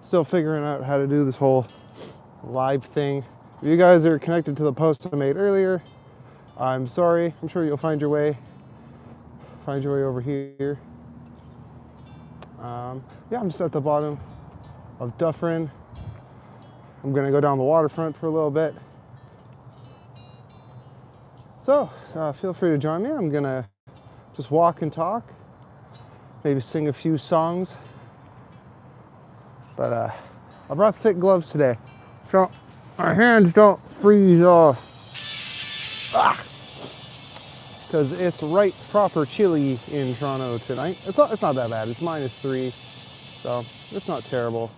Still figuring out how to do this whole live thing. If you guys are connected to the post I made earlier, I'm sorry. I'm sure you'll find your way over here. Yeah, I'm just at the bottom of Dufferin. I'm gonna go down the waterfront for a little bit. So feel free to join me. I'm gonna just walk and talk, maybe sing a few songs. But I brought thick gloves today, so my hands don't freeze off. Because it's right proper chilly in Toronto tonight. It's not that bad. It's -3, so it's not terrible.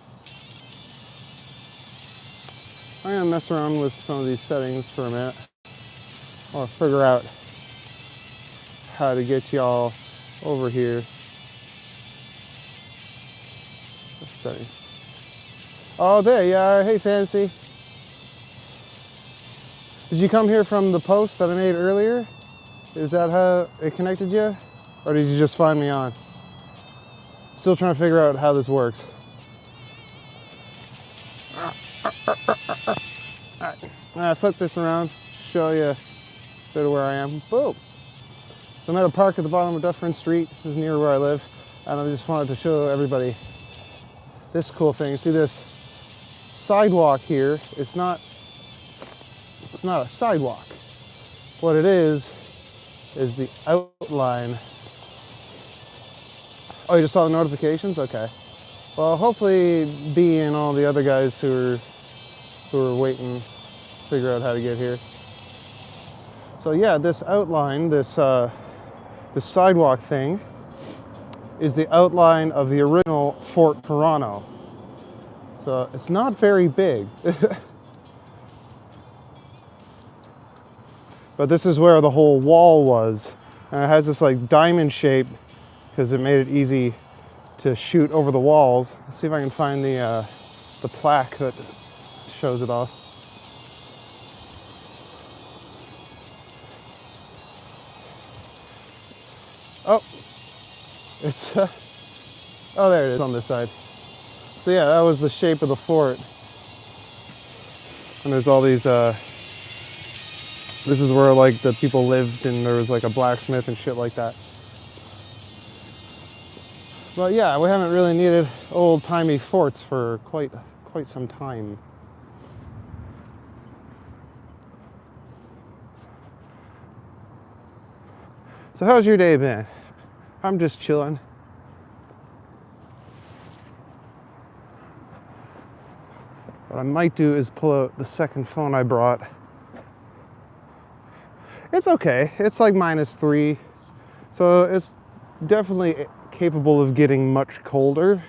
I'm gonna mess around with some of these settings for a minute. I want to figure out how to get y'all over here. Setting. Oh, there you are. Hey, Fancy. Did you come here from the post that I made earlier? Is that how it connected you? Or did you just find me on? Still trying to figure out how this works. Alright, I'm gonna flip this around, show you a bit of where I am. Boom! So I'm at a park at the bottom of Dufferin Street. This is near where I live. And I just wanted to show everybody this cool thing. You see this sidewalk here? It's not a sidewalk. What it is the outline. Oh, you just saw the notifications? Okay. Well, hopefully B and all the other guys who are waiting figure out how to get here. So yeah, this outline, this sidewalk thing is the outline of the original Fort Toronto. So it's not very big. But this is where the whole wall was. And it has this like diamond shape because it made it easy to shoot over the walls. Let's see if I can find the plaque that shows it off. Oh, it's, oh, there it is on this side. So yeah, that was the shape of the fort. And there's all these, this is where like the people lived, and there was like a blacksmith and shit like that. But yeah, we haven't really needed old-timey forts for quite some time. So how's your day been? I'm just chilling. What I might do is pull out the second phone I brought. It's okay. It's like -3, so it's definitely capable of getting much colder,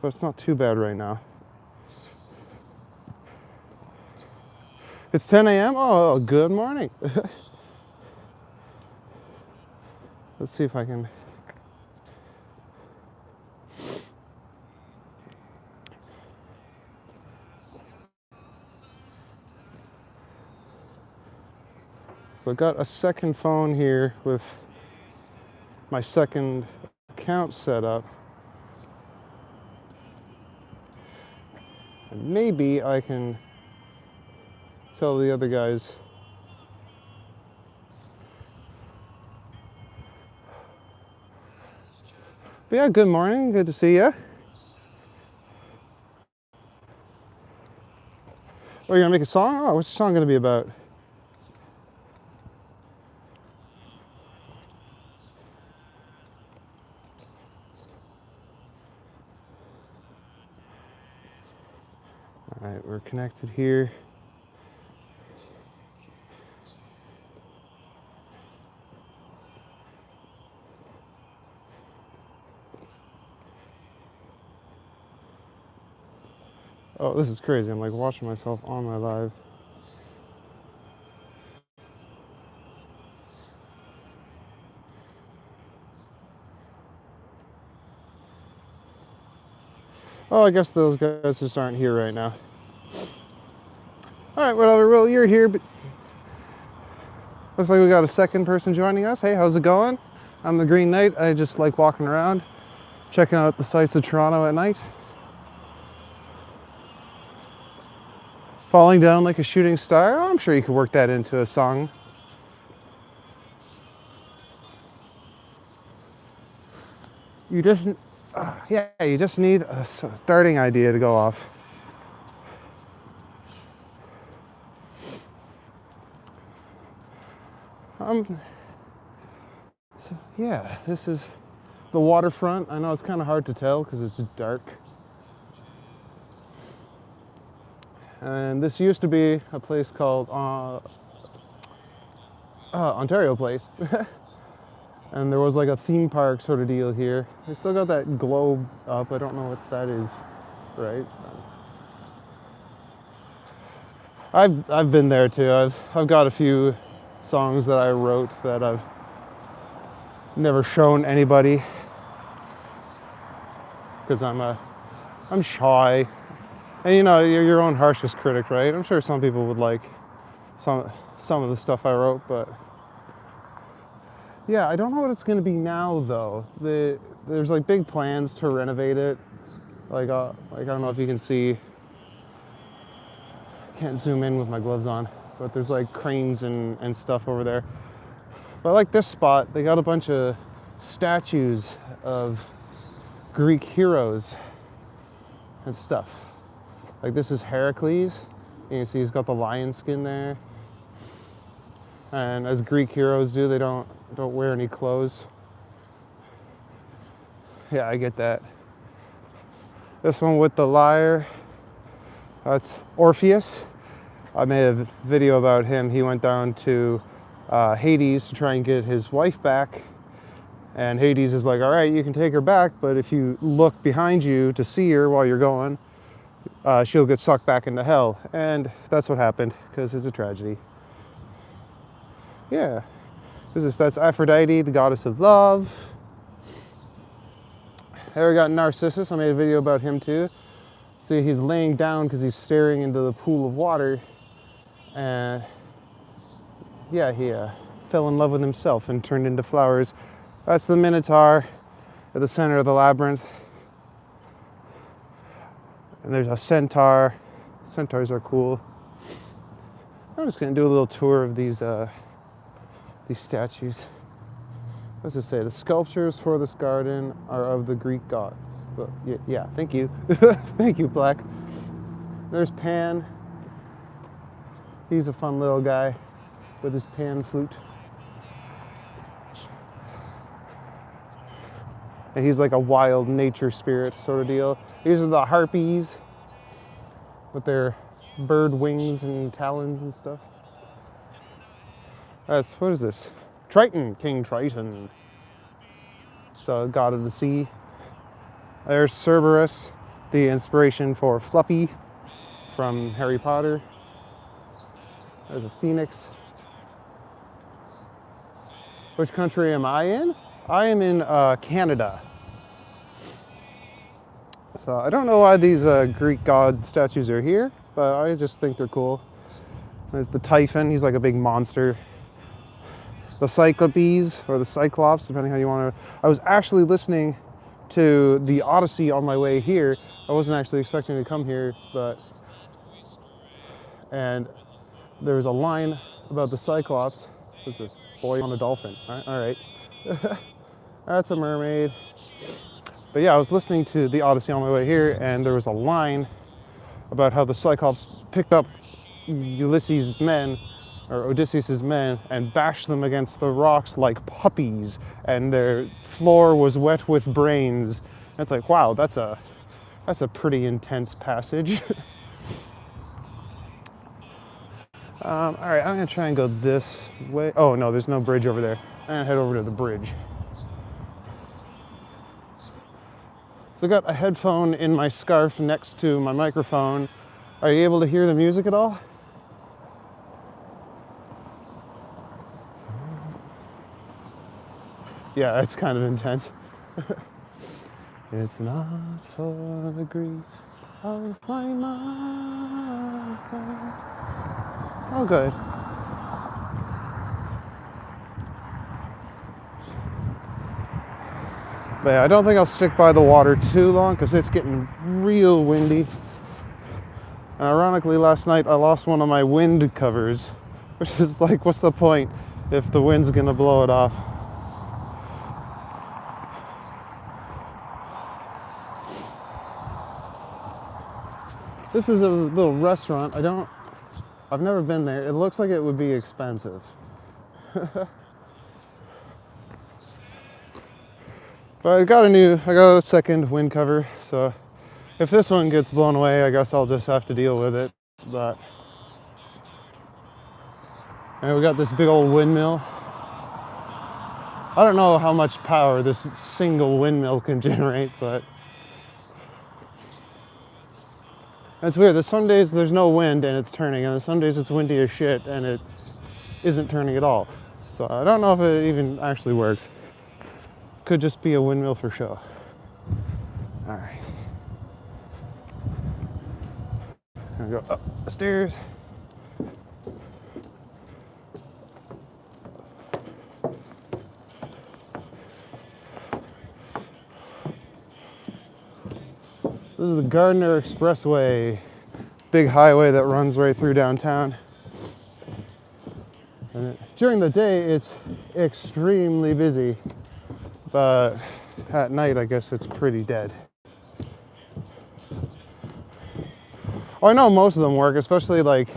but it's not too bad right now. It's 10 a.m. Oh, good morning. Let's see if I can. So I got a second phone here with my second account set up. And maybe I can tell the other guys. But yeah, good morning. Good to see you. Oh, you're gonna make a song? Oh, what's the song gonna be about? All right, we're connected here. Oh, this is crazy. I'm like watching myself on my live. Oh, I guess those guys just aren't here right now. All right, whatever. Well, you're here, but looks like we got a second person joining us. Hey, how's it going? I'm the Green Knight. I just like walking around, checking out the sights of Toronto at night. Falling down like a shooting star. Oh, I'm sure you could work that into a song. You just, you just need a starting idea to go off. Yeah, this is the waterfront. I know it's kind of hard to tell because it's dark. And this used to be a place called Ontario Place. And there was like a theme park sort of deal here. They still got that globe up. I don't know what that is, right? I've been there too. I've got a few songs that I wrote that I've never shown anybody because I'm shy. And you know, you're your own harshest critic, right? I'm sure some people would like some of the stuff I wrote, but yeah, I don't know what it's going to be now though. There's like big plans to renovate it. Like I don't know if you can see. Can't zoom in with my gloves on, but there's like cranes and stuff over there. But I like this spot. They got a bunch of statues of Greek heroes and stuff. Like this is Heracles. You can see he's got the lion skin there. And as Greek heroes do, they don't wear any clothes. Yeah, I get that. This one with the lyre, that's Orpheus. I made a video about him. He went down to Hades to try and get his wife back. And Hades is like, all right, you can take her back, but if you look behind you to see her while you're going, she'll get sucked back into hell. And that's what happened, because it's a tragedy. Yeah, that's Aphrodite, the goddess of love. There we got Narcissus. I made a video about him too. See, he's laying down because he's staring into the pool of water. And yeah, he fell in love with himself and turned into flowers. That's the Minotaur at the center of the labyrinth. And there's a centaur. Centaurs are cool. I'm just gonna do a little tour of these statues. What's it say? The sculptures for this garden are of the Greek gods. Well, yeah, thank you. Thank you, Black. There's Pan. He's a fun little guy with his pan flute. And he's like a wild nature spirit sort of deal. These are the harpies with their bird wings and talons and stuff. What is this? Triton, King Triton. So, god of the sea. There's Cerberus, the inspiration for Fluffy from Harry Potter. There's a phoenix. Which country am I in? I am in Canada. So I don't know why these Greek god statues are here, but I just think they're cool. There's the Typhon, he's like a big monster. The Cyclopes, or the Cyclops, depending how you want to. I was actually listening to the Odyssey on my way here. I wasn't actually expecting to come here, and there was a line about the Cyclops. What's this? Boy on a dolphin. All right. That's a mermaid. But yeah, I was listening to the Odyssey on my way here, and there was a line about how the Cyclops picked up Ulysses' men, or Odysseus' men, and bashed them against the rocks like puppies, and their floor was wet with brains. And it's like, wow, that's a pretty intense passage. All right, I'm gonna try and go this way. Oh no, there's no bridge over there. I'm gonna head over to the bridge. So I got a headphone in my scarf next to my microphone. Are you able to hear the music at all? Yeah, it's kind of intense. It's not for the grief of my mind. Oh, good. But yeah, I don't think I'll stick by the water too long because it's getting real windy. And ironically, last night I lost one of my wind covers, which is like, what's the point if the wind's gonna blow it off? This is a little restaurant. I've never been there. It looks like it would be expensive. But I got a second wind cover, so if this one gets blown away, I guess I'll just have to deal with it. But and we got this big old windmill. I don't know how much power this single windmill can generate, but that's weird. There's some days there's no wind and it's turning, and some days it's windy as shit and it isn't turning at all. So I don't know if it even actually works. Could just be a windmill for show. All right. I'm gonna go up the stairs. This is the Gardner Expressway, big highway that runs right through downtown. And during the day, it's extremely busy, but at night, I guess it's pretty dead. Oh, I know most of them work, especially like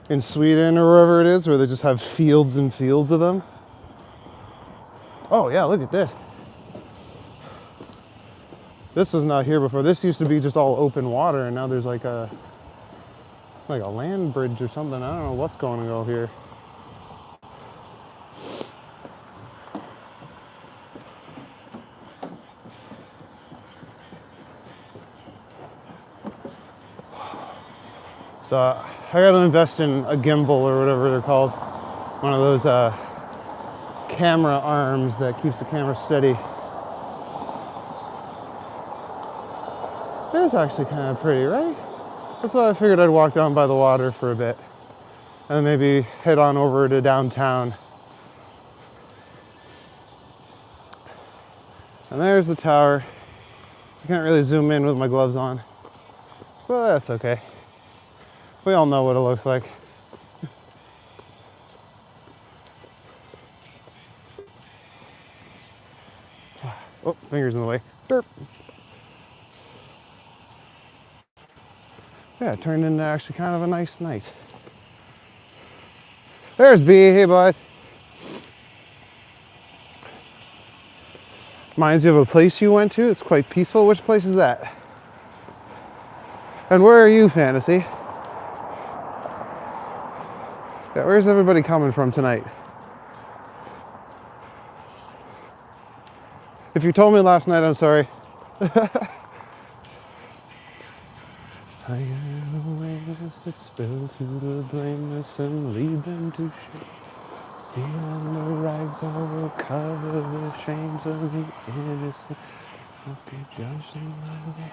in Sweden or wherever it is, where they just have fields and fields of them. Oh yeah, look at this. This was not here before. This used to be just all open water, and now there's like a land bridge or something. I don't know what's going on here. So I gotta invest in a gimbal or whatever they're called. One of those camera arms that keeps the camera steady. It is actually kind of pretty, right? That's why I figured I'd walk down by the water for a bit and maybe head on over to downtown. And there's the tower. I can't really zoom in with my gloves on, but that's okay. We all know what it looks like. Oh, fingers in the way. Derp. Yeah, it turned into actually kind of a nice night. There's B. Hey, bud. Reminds you of a place you went to. It's quite peaceful. Which place is that? And where are you, Fantasy? Yeah, where's everybody coming from tonight? If you told me last night, I'm sorry. I am waves that spill to the blameless and lead them to shame. See on the rags I will cover the shames of the innocent. Not be judged in my way.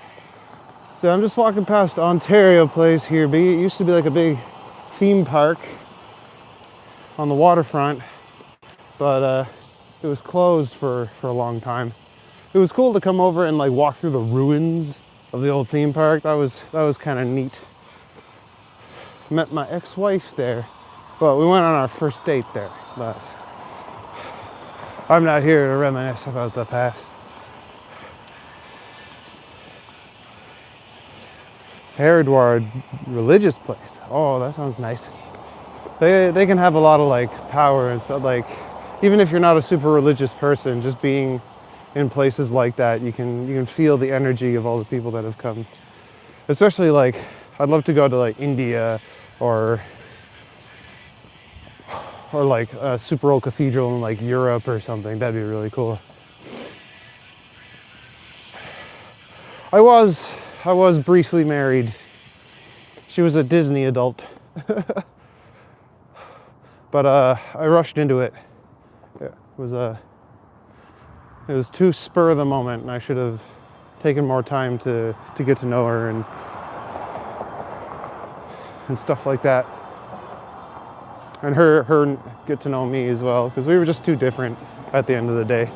So I'm just walking past Ontario Place here. It used to be like a big theme park on the waterfront, but it was closed for a long time. It was cool to come over and like walk through the ruins of the old theme park. That was kind of neat. Met my ex-wife there, but we went on our first date there. But I'm not here to reminisce about the past. Haridwar religious place. Oh, that sounds nice. They can have a lot of like power and stuff. Like even if you're not a super religious person, just being in places like that, you can feel the energy of all the people that have come. Especially like, I'd love to go to like India or like a super old cathedral in like Europe or something. That'd be really cool. I was briefly married. She was a Disney adult. But I rushed into it. It was too spur of the moment, and I should have taken more time to get to know her and stuff like that. And her get to know me as well, because we were just too different at the end of the day.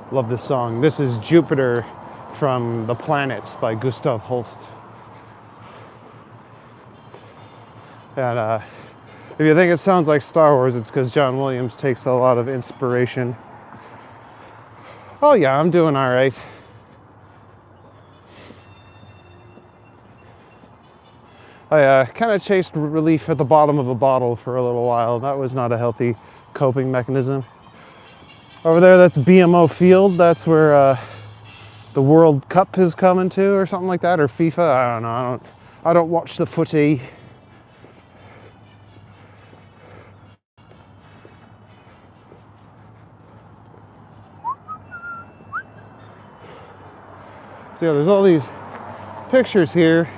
Love this song. This is Jupiter from The Planets by Gustav Holst. And if you think it sounds like Star Wars, it's because John Williams takes a lot of inspiration. Oh yeah, I'm doing all right. I kind of chased relief at the bottom of a bottle for a little while. That was not a healthy coping mechanism. Over there, that's BMO Field. That's where the World Cup is coming to, or something like that, or FIFA. I don't know. I don't watch the footy. So yeah, there's all these pictures here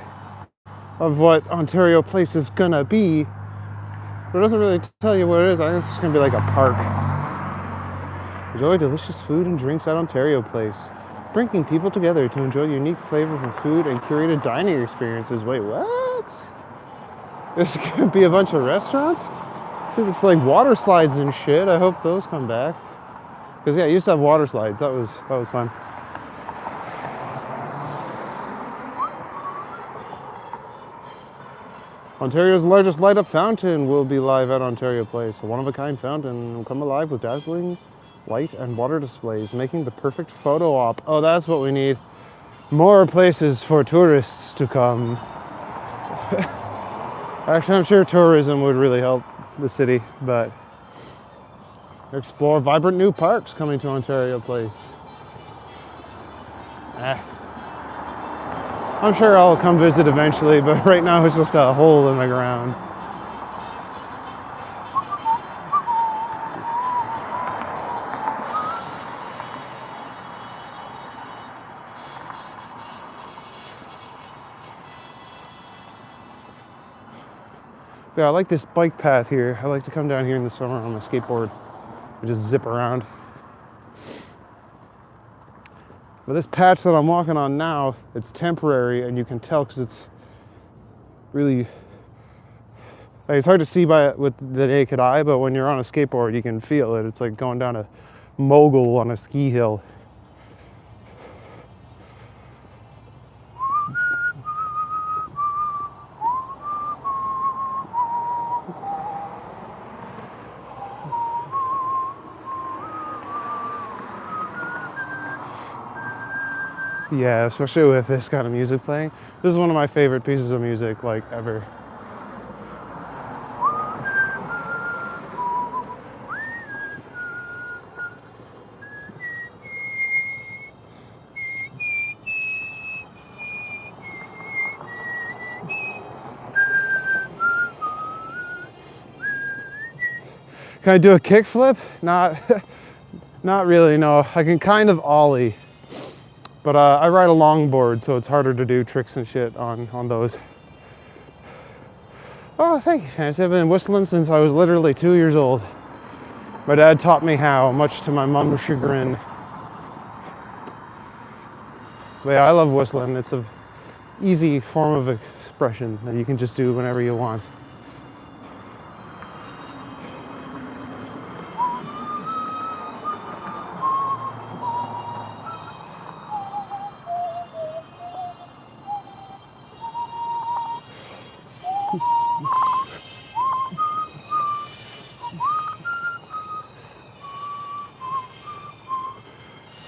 of what Ontario Place is gonna be, but it doesn't really tell you what it is. I think it's just gonna be like a park. Enjoy delicious food and drinks at Ontario Place, bringing people together to enjoy unique flavorful food and curated dining experiences. Wait, what? There's gonna be a bunch of restaurants? See, it's like water slides and shit. I hope those come back. Because yeah, I used to have water slides. That was fun. Ontario's largest light-up fountain will be live at Ontario Place. A one-of-a-kind fountain will come alive with dazzling light and water displays, making the perfect photo op. Oh, that's what we need. More places for tourists to come. Actually, I'm sure tourism would really help the city, but explore vibrant new parks coming to Ontario Place. I'm sure I'll come visit eventually, but right now it's just a hole in the ground. Yeah, I like this bike path here. I like to come down here in the summer on my skateboard and just zip around. But this patch that I'm walking on now, it's temporary, and you can tell because it's really, like, it's hard to see with the naked eye, but when you're on a skateboard, you can feel it. It's like going down a mogul on a ski hill. Yeah, especially with this kind of music playing. This is one of my favorite pieces of music, like, ever. Can I do a kickflip? Not really, no. I can kind of ollie. But I ride a longboard, so it's harder to do tricks and shit on those. Oh, thank you, Fancy. I've been whistling since I was literally 2 years old. My dad taught me how, much to my mom's chagrin. But yeah, I love whistling. It's an easy form of expression that you can just do whenever you want.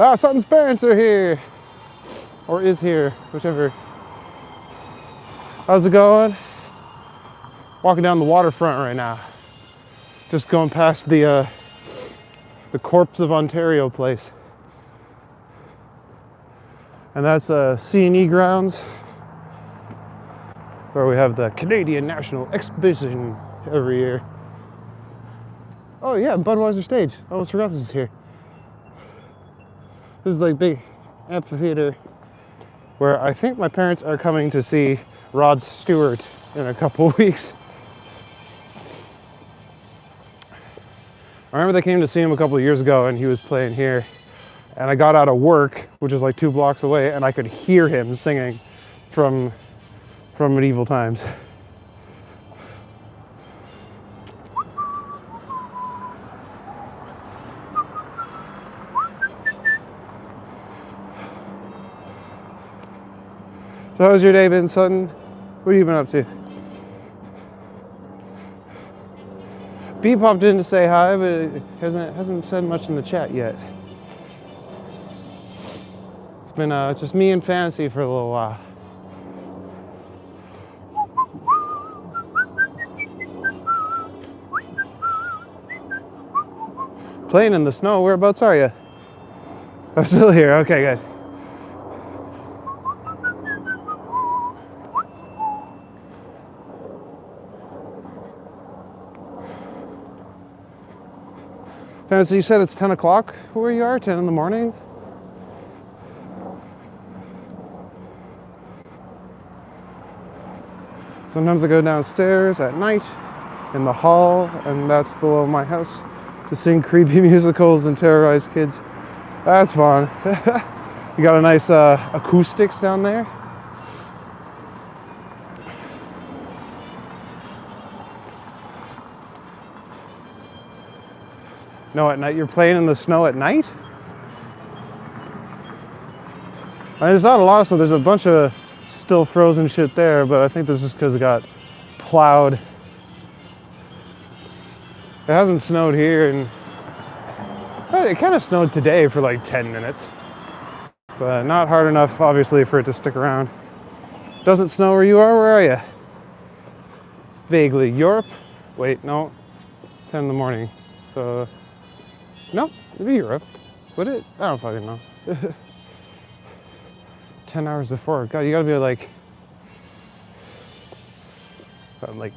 Ah, Sutton's parents are here. Or is here, whichever. How's it going? Walking down the waterfront right now. Just going past the corpse of Ontario Place. And that's C&E grounds, where we have the Canadian National Exhibition every year. Oh yeah, Budweiser stage. I almost forgot this is here. This is like big amphitheater where I think my parents are coming to see Rod Stewart in a couple weeks. I remember they came to see him a couple of years ago and he was playing here. And I got out of work, which is like 2 blocks away, and I could hear him singing from medieval times. So how's your day been, Sutton? What have you been up to? B popped in to say hi, but it hasn't said much in the chat yet. It's been just me and Fantasy for a little while. Playing in the snow. Whereabouts are you? I'm still here. Okay, good. Fantasy, you said it's 10 o'clock where you are? 10 in the morning? Sometimes I go downstairs at night in the hall, and that's below my house, to sing creepy musicals and terrorize kids. That's fun. You got a nice acoustics down there. No, at night. You're playing in the snow at night? There's not a lot of snow. There's a bunch of still frozen shit there, but I think that's just because it got plowed. It hasn't snowed here, and it kind of snowed today for like 10 minutes, but not hard enough, obviously, for it to stick around. Doesn't snow where you are? Where are you? Vaguely. Europe? Wait, no. 10 in the morning. So, no, it'd be Europe. Would it? I don't fucking know. 10 hours before. God, you gotta be like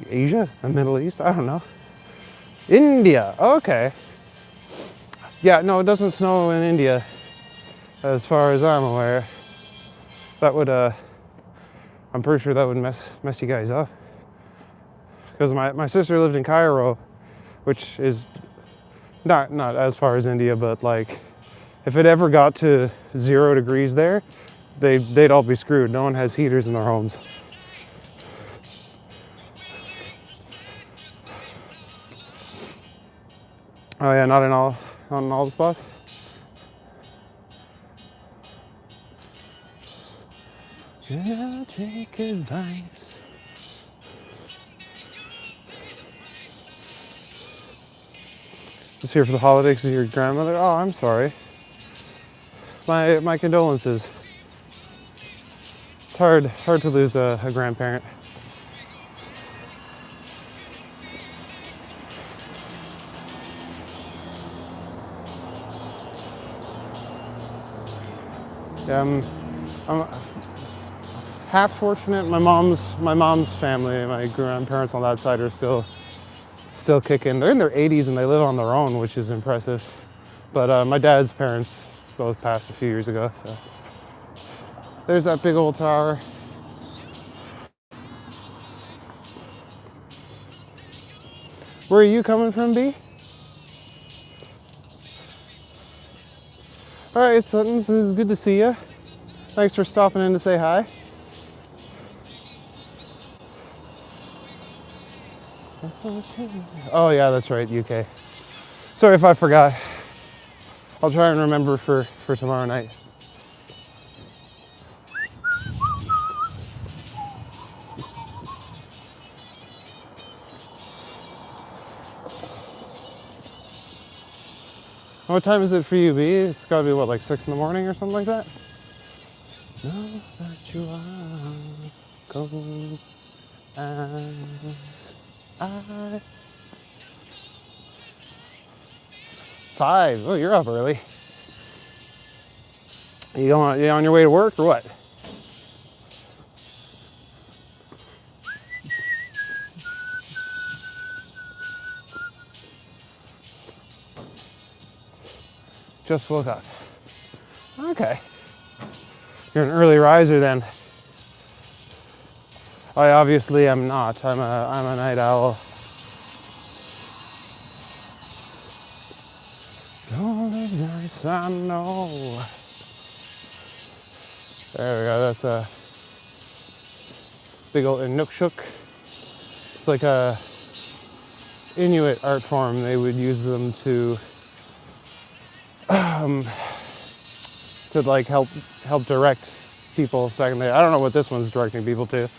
Asia, the Middle East? I don't know. India. Okay. Yeah, no, it doesn't snow in India, as far as I'm aware. That would, I'm pretty sure that would mess you guys up. Because my sister lived in Cairo, which is not as far as India, but like, if it ever got to 0 degrees there, they'd all be screwed. No one has heaters in their homes. Oh yeah, not in all the spots. Yeah, take advice. Just here for the holidays with your grandmother. Oh, I'm sorry. My condolences. It's hard to lose a grandparent. Yeah, I'm half fortunate. My mom's family, my grandparents on that side are still kicking. They're in their 80s and they live on their own, which is impressive. But my dad's parents both passed a few years ago. So there's that big old tower. Where are you coming from, B? All right, Sutton, it's good to see you. Thanks for stopping in to say hi. Oh yeah, that's right, UK. Sorry if I forgot. I'll try and remember for tomorrow night. What time is it for you, B? It's gotta be what, like 6 in the morning or something like that? Know that you are cold as I. 5. Oh, you're up early. You on your way to work or what? Just woke up. Okay. You're an early riser then. I obviously am not. I'm a night owl. Oh, that's nice, I know. There we go. That's a big old Inukshuk. It's like a Inuit art form. They would use them to like help direct people back in the day. I don't know what this one's directing people to,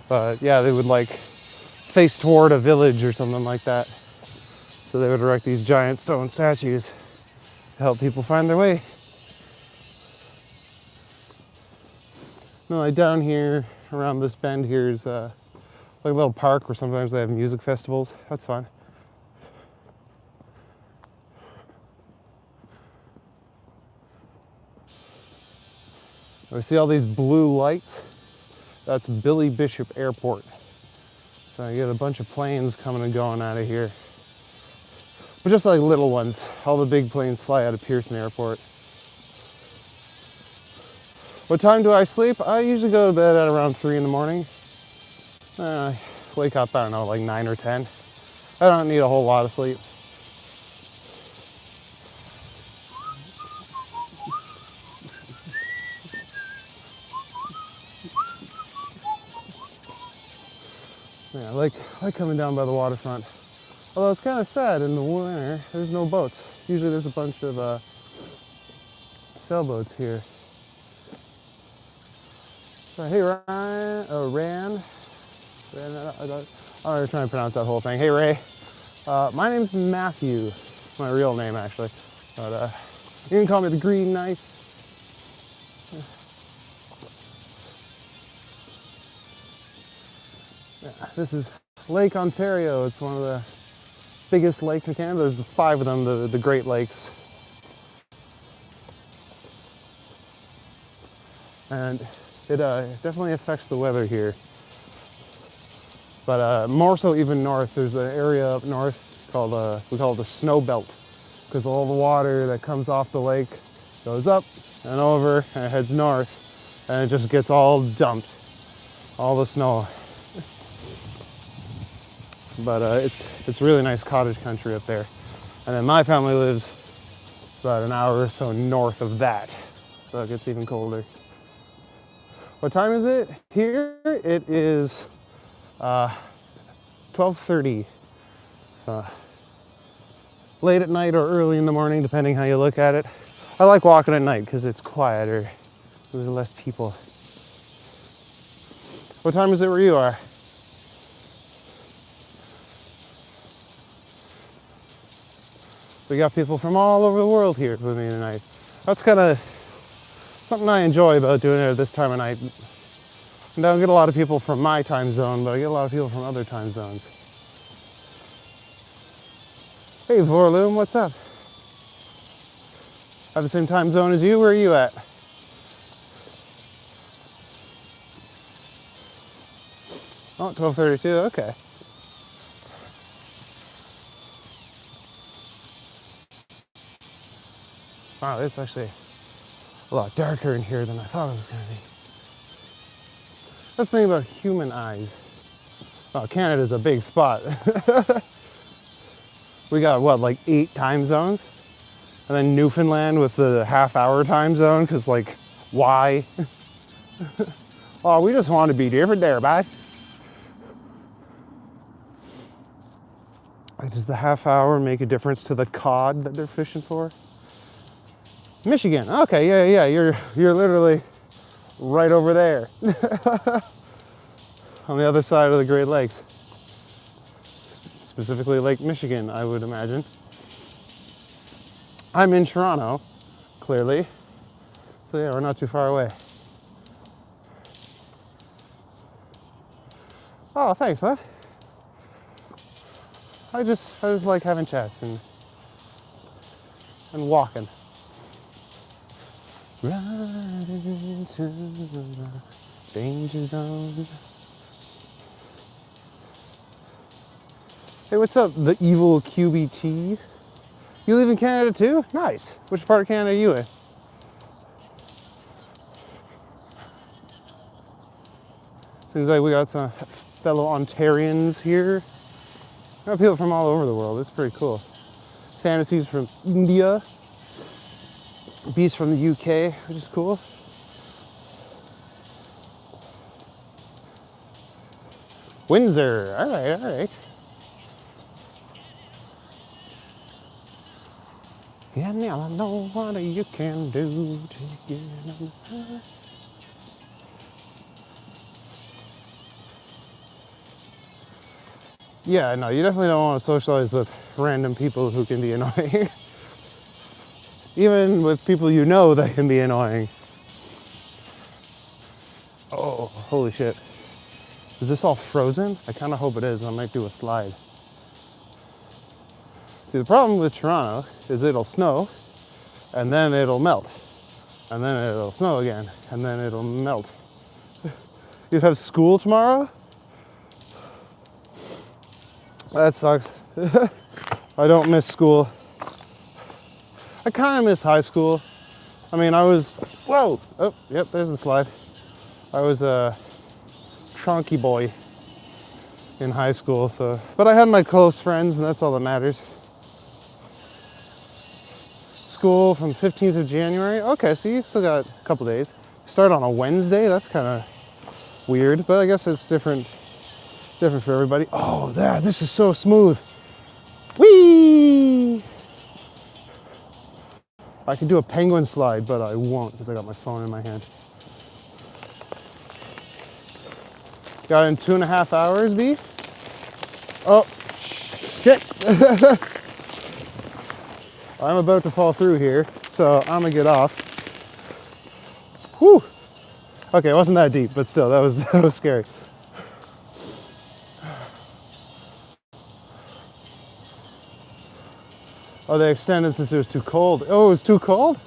but yeah, they would like face toward a village or something like that. So they would erect these giant stone statues to help people find their way. No, like down here, around this bend here is like a little park where sometimes they have music festivals. That's fun. I see all these blue lights. That's Billy Bishop Airport. So I get a bunch of planes coming and going out of here. But just like little ones. All the big planes fly out of Pearson Airport. What time do I sleep? I usually go to bed at around 3 in the morning. Wake up, I don't know, like 9 or 10. I don't need a whole lot of sleep. Yeah, I like coming down by the waterfront. Although it's kind of sad in the winter, there's no boats. Usually there's a bunch of sailboats here. So, hey Ryan, Ran, I'm not trying to pronounce that whole thing. Hey Ray, my name's Matthew, my real name actually, but you can call me the Green Knight. Yeah, this is Lake Ontario. It's one of the biggest lakes in Canada. There's 5 of them, the Great Lakes. And it definitely affects the weather here. But more so even north, there's an area up north called, we call it the snow belt, because all the water that comes off the lake goes up and over and it heads north, and it just gets all dumped, all the snow. But it's really nice cottage country up there. And then my family lives about an hour or so north of that, so it gets even colder. What time is it here? It is 12:30. So late at night or early in the morning, depending how you look at it. I like walking at night because it's quieter. There's less people. What time is it where you are? We got people from all over the world here with me tonight. That's kind of something I enjoy about doing it at this time of night. And I don't get a lot of people from my time zone, but I get a lot of people from other time zones. Hey Vorloom, what's up? Have the same time zone as you? Where are you at? Oh, 12:32, okay. Wow, it's actually a lot darker in here than I thought it was going to be. That's the thing about human eyes. Oh, Canada's a big spot. We got, what, like 8 time zones? And then Newfoundland with the half-hour time zone, because, like, why? Oh, we just want to be different there, bud. Like, does the half hour make a difference to the cod that they're fishing for? Michigan. Okay, yeah. You're literally right over there. On the other side of the Great Lakes. Specifically Lake Michigan, I would imagine. I'm in Toronto, clearly. So yeah, we're not too far away. Oh, thanks, bud. I just like having chats and walking. Riding into the danger zone. Hey, what's up, the evil QBT? You live in Canada too? Nice. Which part of Canada are you in? Seems like we got some fellow Ontarians here. We got people from all over the world. It's pretty cool. Fantasies from India. Beast from the UK, which is cool. Windsor. All right. You never know what you can do to get Yeah, no, you definitely don't want to socialize with random people who can be annoying. Even with people you know that can be annoying. Oh, holy shit. Is this all frozen? I kind of hope it is. I might do a slide. See, the problem with Toronto is it'll snow, and then it'll melt. And then it'll snow again, and then it'll melt. You have school tomorrow? That sucks. I don't miss school. I kind of miss high school. I mean, I was, whoa, oh, yep, there's the slide. I was a chunky boy in high school, so, but I had my close friends, and that's all that matters. School from 15th of January. Okay, so you still got a couple days. Start on a Wednesday, that's kind of weird, but I guess it's different for everybody. Oh, this is so smooth. Whee! I could do a penguin slide, but I won't because I got my phone in my hand. Got it in 2.5 hours, B? Oh, shit. I'm about to fall through here, so I'm gonna get off. Whew. Okay, it wasn't that deep, but still, that was scary. Oh, they extended since it was too cold. Oh, it was too cold?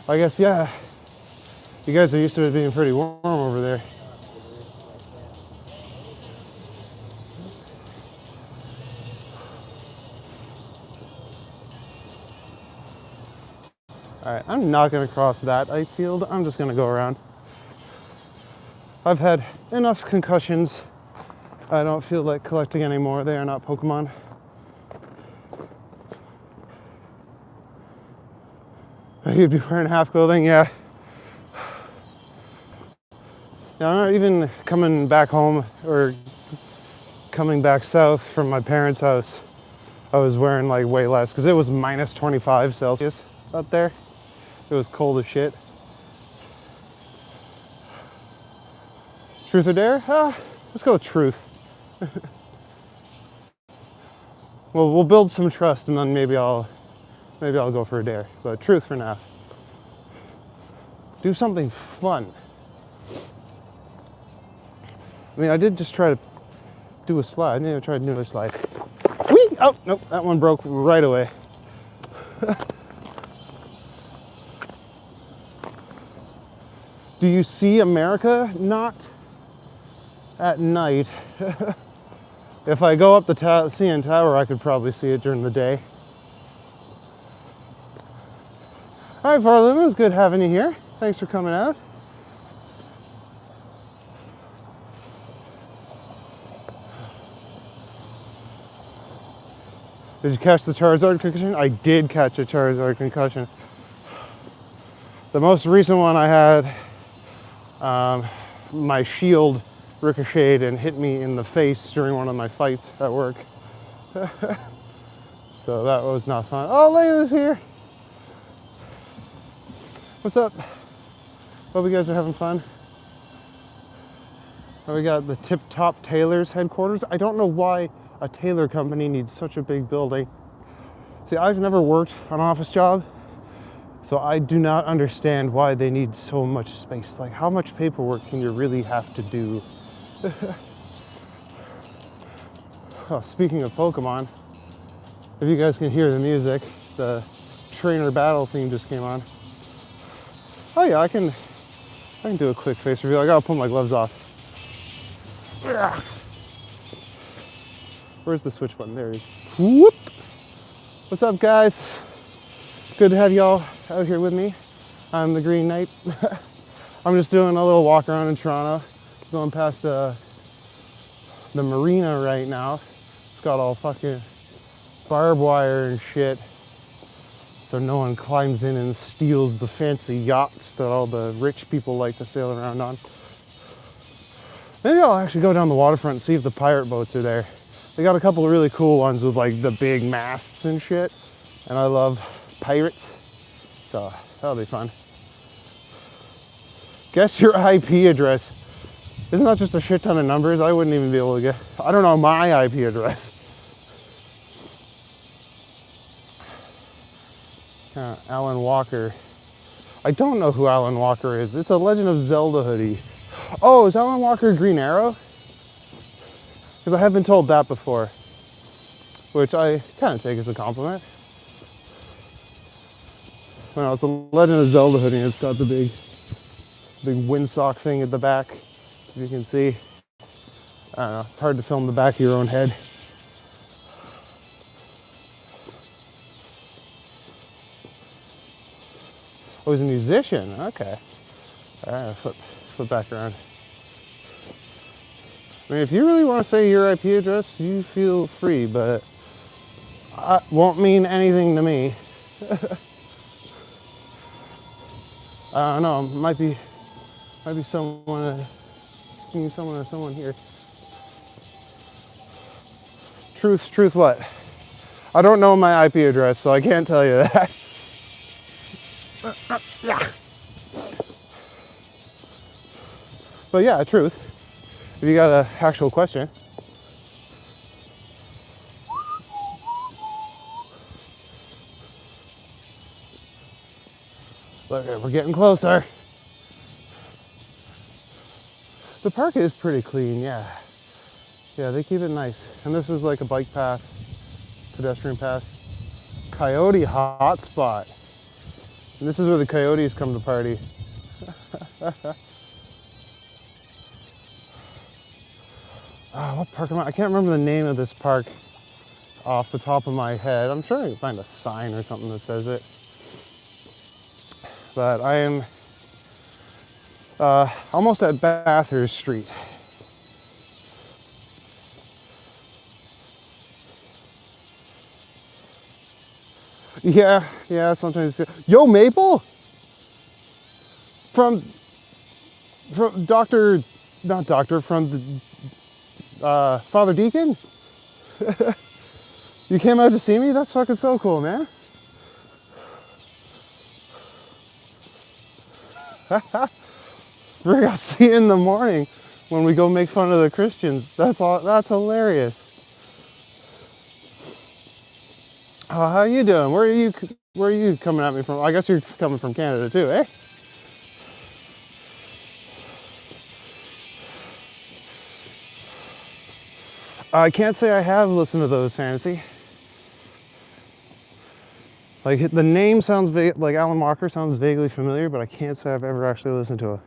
I guess, yeah. You guys are used to it being pretty warm over there. All right, I'm not gonna cross that ice field. I'm just gonna go around. I've had enough concussions. I don't feel like collecting anymore. They are not Pokemon. You'd be wearing half clothing, yeah. Yeah, I'm not even coming back home or coming back south from my parents' house. I was wearing like way less because it was minus 25 Celsius up there. It was cold as shit. Truth or dare? Let's go with truth. Well, we'll build some trust and then maybe I'll go for a dare, but truth for now. Do something fun. I mean, I did just try to do a slide. I need to try another slide. Whee! Oh, nope, that one broke right away. Do you see America? Not at night. If I go up the CN Tower, I could probably see it during the day. All right, Varlin, it was good having you here. Thanks for coming out. Did you catch the Charizard concussion? I did catch a Charizard concussion. The most recent one I had, my shield ricocheted and hit me in the face during one of my fights at work. So that was not fun. Oh, Layla's here. What's up? Hope you guys are having fun. Oh, we got the Tip Top Tailors headquarters. I don't know why a tailor company needs such a big building. See, I've never worked an office job, so I do not understand why they need so much space. Like, how much paperwork can you really have to do? Oh, speaking of Pokemon, if you guys can hear the music, the trainer battle theme just came on. Oh yeah, I can do a quick face reveal. I gotta put my gloves off. Where's the switch button? There he is. Whoop! What's up, guys? Good to have y'all out here with me. I'm the Green Knight. I'm just doing a little walk around in Toronto. Going past the marina right now. It's got all fucking barbed wire and shit, so no one climbs in and steals the fancy yachts that all the rich people like to sail around on. Maybe I'll actually go down the waterfront and see if the pirate boats are there. They got a couple of really cool ones with like the big masts and shit, and I love pirates, so that'll be fun. Guess your IP address. Isn't that just a shit ton of numbers? I wouldn't even be able to get, I don't know my IP address. Alan Walker. I don't know who Alan Walker is. It's a Legend of Zelda hoodie. Oh, is Alan Walker Green Arrow? Because I have been told that before, which I kind of take as a compliment. Well, it's a Legend of Zelda hoodie. It's got the big windsock thing at the back, as you can see. I don't know, it's hard to film the back of your own head. Oh, he's a musician, okay. All right, flip back around. I mean, if you really want to say your IP address, you feel free, but it won't mean anything to me. I don't know, might be someone, someone here. Truth what? I don't know my IP address, so I can't tell you that. But yeah, truth. If you got an actual question. Look, we're getting closer. The park is pretty clean, yeah. Yeah, they keep it nice. And this is like a bike path, pedestrian path. Coyote hotspot. And this is where the coyotes come to party. What park am I? I can't remember the name of this park off the top of my head. I'm sure I can find a sign or something that says it. But I am almost at Bathurst Street. Yeah, sometimes. Yo, Maple? From Dr. Not Doctor, from the Father Deacon? You came out to see me? That's fucking so cool, man. I'll see you in the morning when we go make fun of the Christians. That's hilarious. How you doing? Where are you coming at me from? I guess you're coming from Canada too, eh? I can't say I have listened to those, Fantasy. Like, the name sounds vague, like Alan Walker sounds vaguely familiar, but I can't say I've ever actually listened to it.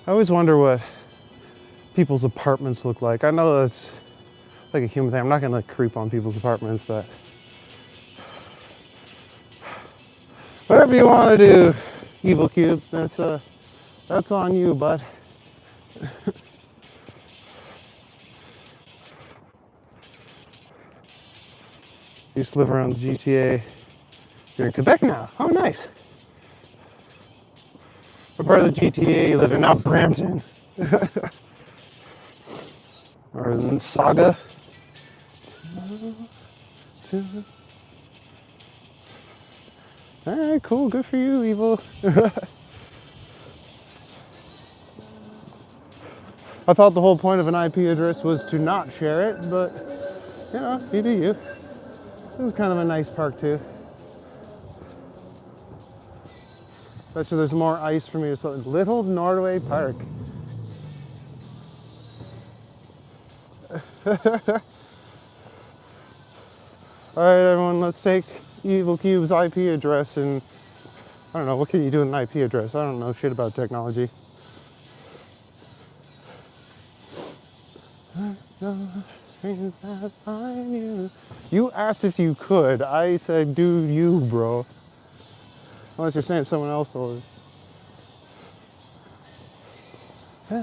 I always wonder what people's apartments look like. I know that's like a human thing. I'm not gonna creep on people's apartments, but whatever you want to do, Evil Cube, that's on you, bud. Used to live around the GTA. You're in Quebec now. Oh, nice. What part of the GTA you live in? Now Brampton. Or in Saga. Alright, cool. Good for you, Evil. I thought the whole point of an IP address was to not share it, but, you know, you do you. This is kind of a nice park, too. Bet you there's more ice for me or something. Little Nordway Park. Alright, everyone, let's take Evil Cube's IP address and, I don't know, what can you do with an IP address? I don't know shit about technology. You asked if you could. I said, do you, bro. Unless you're saying someone else will. I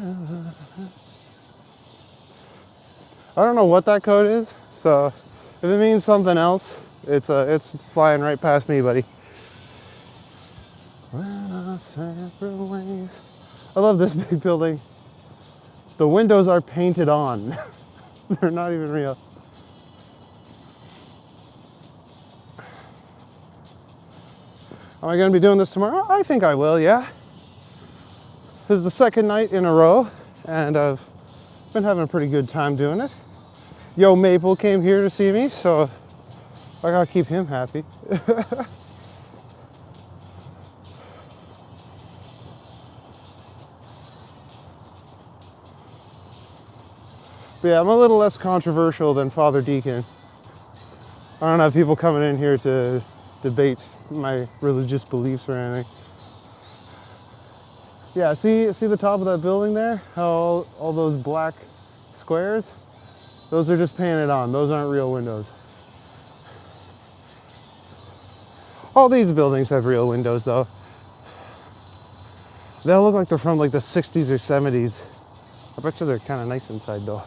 don't know what that code is, so if it means something else, it's flying right past me, buddy. I love this big building. The windows are painted on. They're not even real. Am I going to be doing this tomorrow? I think I will, yeah. This is the second night in a row, and I've been having a pretty good time doing it. Yo Maple came here to see me, so I gotta keep him happy. But yeah, I'm a little less controversial than Father Deacon. I don't have people coming in here to debate my religious beliefs or anything. Yeah, see the top of that building there? How all those black squares? Those are just painted on. Those aren't real windows. All these buildings have real windows though. They'll look like they're from like the 60s or 70s. I bet you they're kind of nice inside though.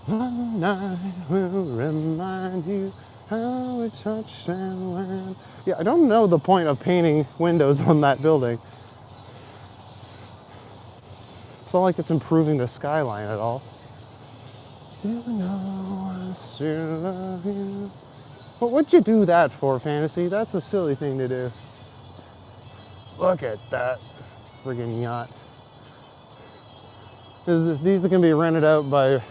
One night will remind you how we touched and went. Yeah, I don't know the point of painting windows on that building. It's not like it's improving the skyline at all. You know I still love you. But what'd you do that for, Fantasy? That's a silly thing to do. Look at that friggin' yacht. These are gonna be rented out by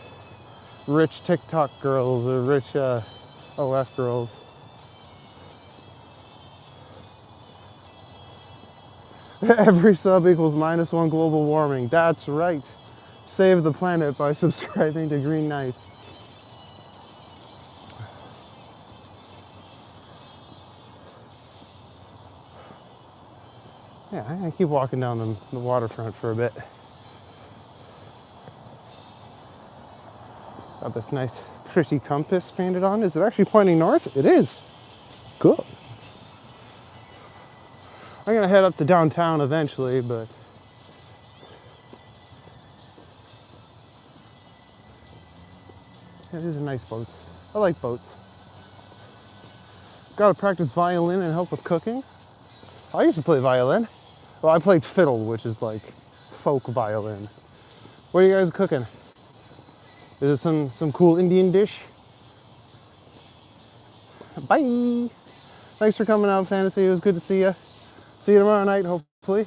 rich TikTok girls or rich OF girls. Every sub equals -1 global warming. That's right. Save the planet by subscribing to Green Knight. Yeah, I'm gonna keep walking down the waterfront for a bit. Got this nice pretty compass painted on. Is it actually pointing north? It is. Cool. I'm gonna head up to downtown eventually, but yeah, these are nice boats. I like boats. Gotta practice violin and help with cooking. I used to play violin. Well, I played fiddle, which is like folk violin. What are you guys cooking? Is it some cool Indian dish? Bye! Thanks for coming out, Fantasy. It was good to see you. See you tomorrow night, hopefully.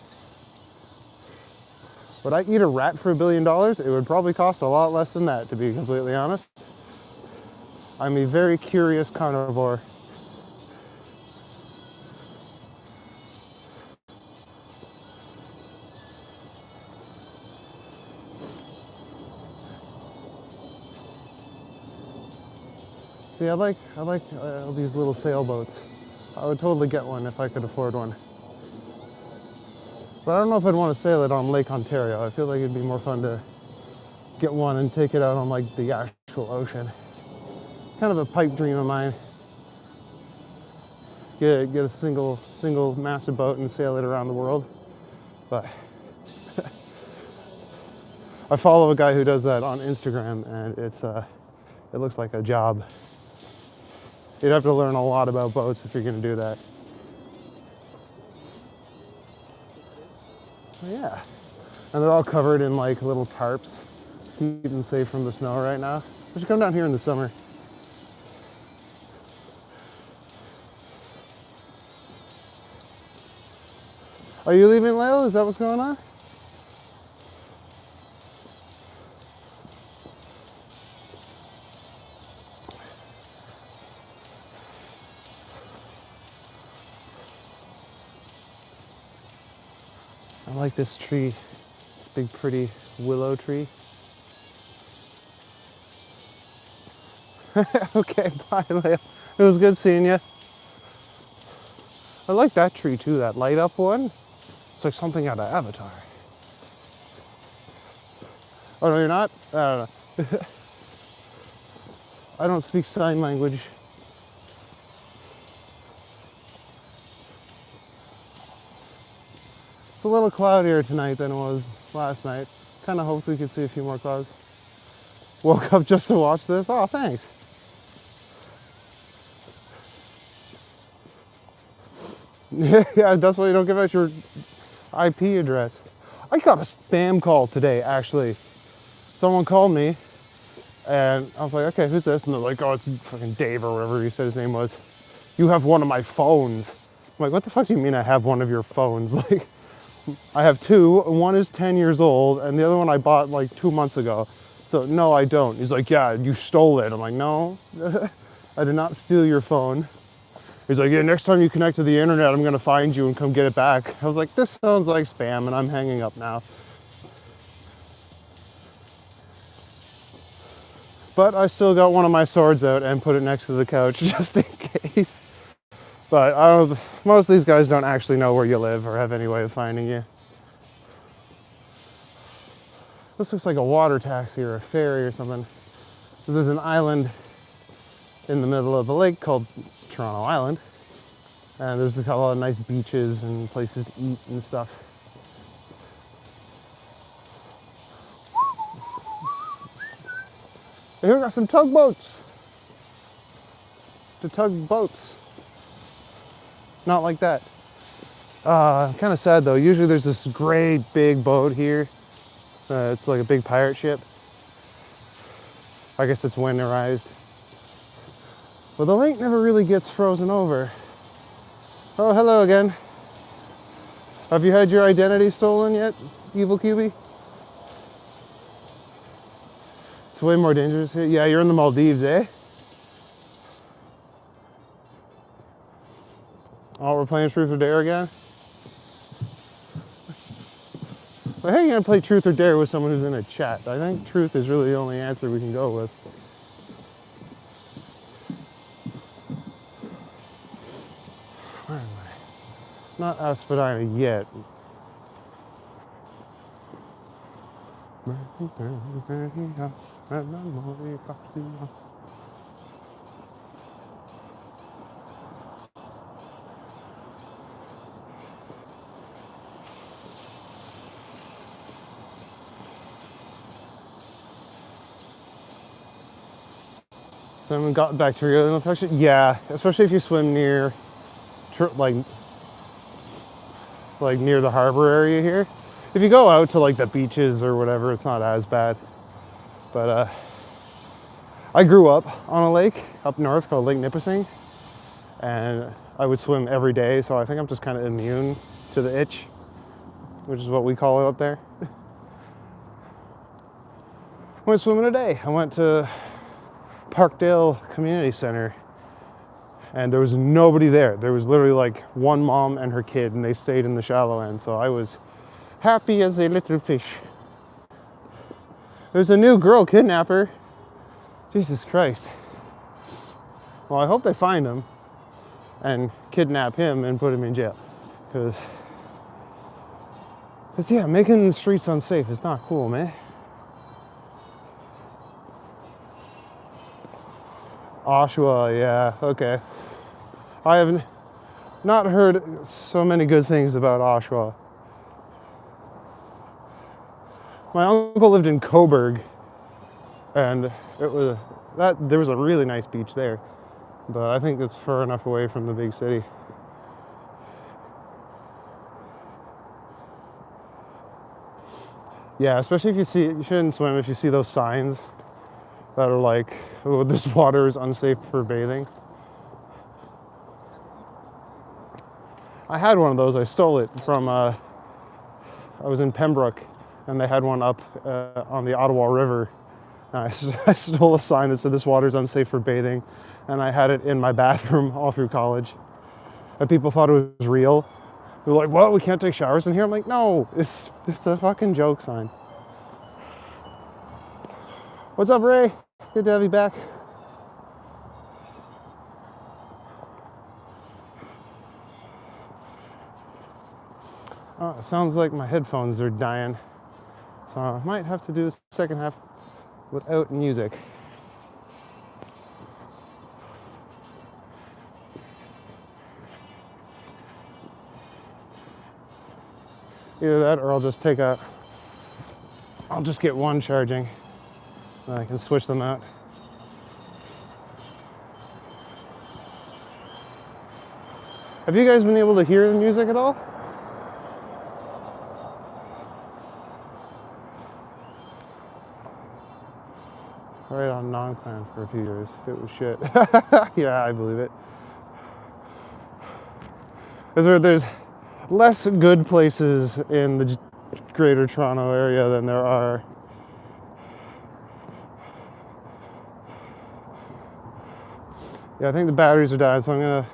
Would I eat a rat for $1 billion? It would probably cost a lot less than that, to be completely honest. I'm a very curious carnivore. See, I like these little sailboats. I would totally get one if I could afford one. But I don't know if I'd want to sail it on Lake Ontario. I feel like it'd be more fun to get one and take it out on like the actual ocean. Kind of a pipe dream of mine. Get a single massive boat and sail it around the world. But I follow a guy who does that on Instagram, and it looks like a job. You'd have to learn a lot about boats if you're going to do that. Yeah, and they're all covered in like little tarps, keep them safe from the snow right now. I should come down here in the summer. Are you leaving, Lyle? Is that what's going on? I like this tree, this big pretty willow tree. Okay, bye, Leia. It was good seeing you. I like that tree too, that light up one. It's like something out of Avatar. Oh no, you're not? I don't know. I don't speak sign language. It's a little cloudier tonight than it was last night. Kind of hoped we could see a few more clouds. Woke up just to watch this. Oh, thanks. Yeah, that's why you don't give out your IP address. I got a spam call today, actually. Someone called me, and I was like, okay, who's this? And they're like, oh, it's fucking Dave or whatever he said his name was. you have one of my phones. I'm like, what the fuck do you mean I have one of your phones? Like, I have two. One is 10 years old, and the other one I bought like 2 months ago. So no, I don't. He's like, yeah, you stole it. I'm like, no, I did not steal your phone. He's like, yeah, next time you connect to the internet, I'm gonna find you and come get it back. I was like, this sounds like spam, and I'm hanging up now. But I still got one of my swords out and put it next to the couch just in case. But I don't, most of these guys don't actually know where you live or have any way of finding you. This looks like a water taxi or a ferry or something. There's an island in the middle of the lake called Toronto Island. And there's a couple of nice beaches and places to eat and stuff. And here we got some tugboats. To tug boats. Not like that. Kind of sad though. Usually there's this great big boat here. It's like a big pirate ship. I guess it's winterized. But the lake never really gets frozen over. Oh, hello again. Have you had your identity stolen yet, Evil QB? It's way more dangerous here. Yeah, you're in the Maldives, eh? Oh, we're playing Truth or Dare again? But how are you gonna play Truth or Dare with someone who's in a chat? I think truth is really the only answer we can go with. Where am I? Not Asphodina yet. So I haven't got bacterial infection. Yeah, especially if you swim near, like near the harbor area here. If you go out to like the beaches or whatever, it's not as bad. But I grew up on a lake up north called Lake Nipissing, and I would swim every day. So I think I'm just kind of immune to the itch, which is what we call it up there. I went swimming today. I went to Parkdale Community Center, and there was nobody there. There was literally like one mom and her kid, and they stayed in the shallow end. So I was happy as a little fish. There's a new girl kidnapper. Jesus Christ. Well, I hope they find him and kidnap him and put him in jail. Because yeah, making the streets unsafe is not cool, man. Oshawa, yeah, okay. I have not heard so many good things about Oshawa. My uncle lived in Coburg, and there was a really nice beach there, but I think it's far enough away from the big city. Yeah, especially if you shouldn't swim if you see those signs that are like, oh, this water is unsafe for bathing. I had one of those. I stole it from, I was in Pembroke, and they had one up on the Ottawa River. I stole a sign that said this water is unsafe for bathing, and I had it in my bathroom all through college. And people thought it was real. They were like, what, we can't take showers in here? I'm like, no, it's a fucking joke sign. What's up, Ray? Good to have you back. Oh, it sounds like my headphones are dying. So I might have to do the second half without music. Either that or I'll just get one charging. And I can switch them out. Have you guys been able to hear the music at all? Right on non-clan for a few years. It was shit. Yeah, I believe it. There's less good places in the greater Toronto area than there are. Yeah, I think the batteries are dying, so I'm gonna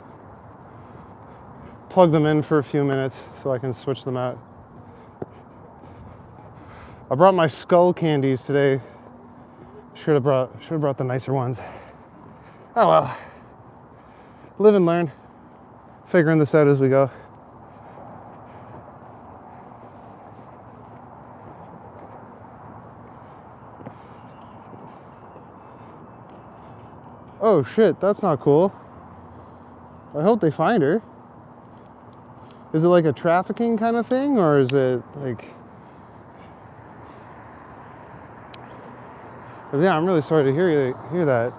plug them in for a few minutes so I can switch them out. I brought my skull candies today. Should have brought the nicer ones. Oh well. Live and learn. Figuring this out as we go. Oh shit, that's not cool. I hope they find her. Is it like a trafficking kind of thing, or is it like... But yeah, I'm really sorry to hear that.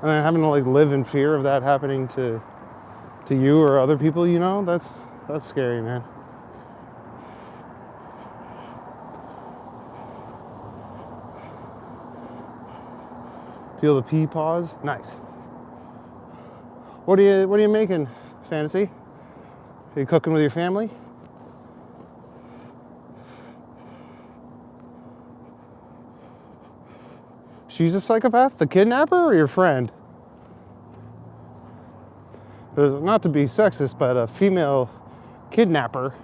And then having to like live in fear of that happening to you or other people, you know, that's scary, man. Feel the pea paws? Nice. What are you making, Fantasy? Are you cooking with your family? She's a psychopath? The kidnapper or your friend? Not to be sexist, but a female kidnapper.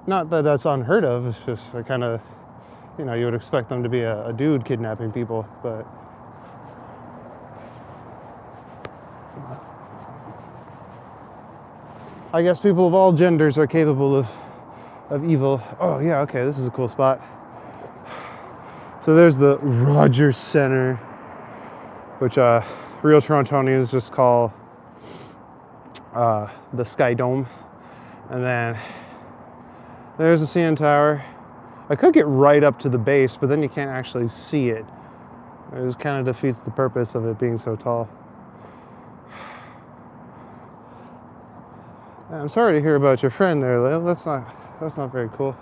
Not that that's unheard of, it's just I kind of, you know, you would expect them to be a dude kidnapping people, but... I guess people of all genders are capable of evil. Oh yeah, okay, this is a cool spot. So there's the Rogers Centre, which real Torontonians just call the Sky Dome. And then there's the CN Tower. I could get right up to the base, but then you can't actually see it. It just kind of defeats the purpose of it being so tall. I'm sorry to hear about your friend there, Lil. That's not very cool.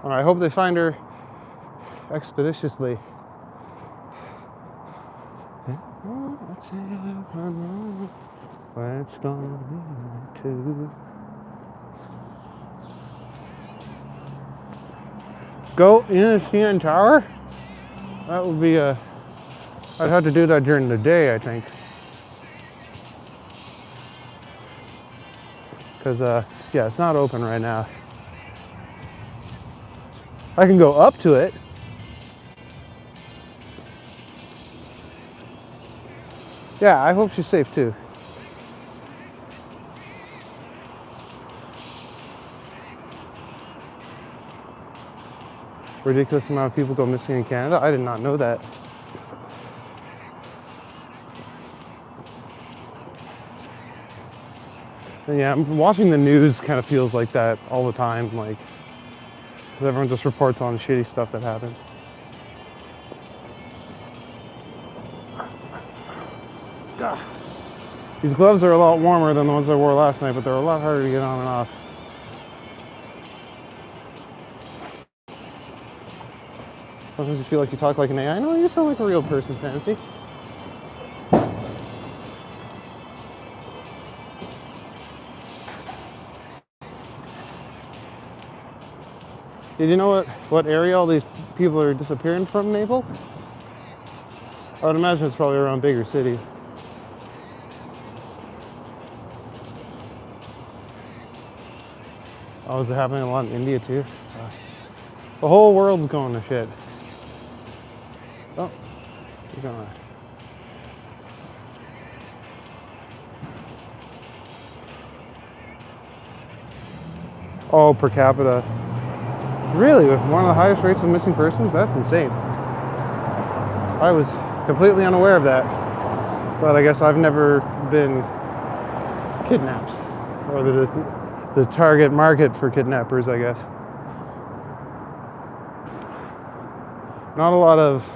All right, I hope they find her expeditiously. Where it's gonna be to go in the CN Tower? That would be I'd have to do that during the day, I think. Because, yeah, it's not open right now. I can go up to it. Yeah, I hope she's safe too. Ridiculous amount of people go missing in Canada. I did not know that. And yeah, watching the news kind of feels like that all the time, like, because everyone just reports on shitty stuff that happens. God. These gloves are a lot warmer than the ones I wore last night, but they're a lot harder to get on and off. Sometimes you feel like you talk like an AI. No, you sound like a real person, Fancy. Did you know what area all these people are disappearing from, Maple? I would imagine it's probably around bigger cities. Oh, is it happening a lot in India too? Gosh. The whole world's going to shit. Oh, you're going. Oh, per capita. Really? With one of the highest rates of missing persons? That's insane. I was completely unaware of that. But I guess I've never been kidnapped. Or the target market for kidnappers, I guess. Not a lot of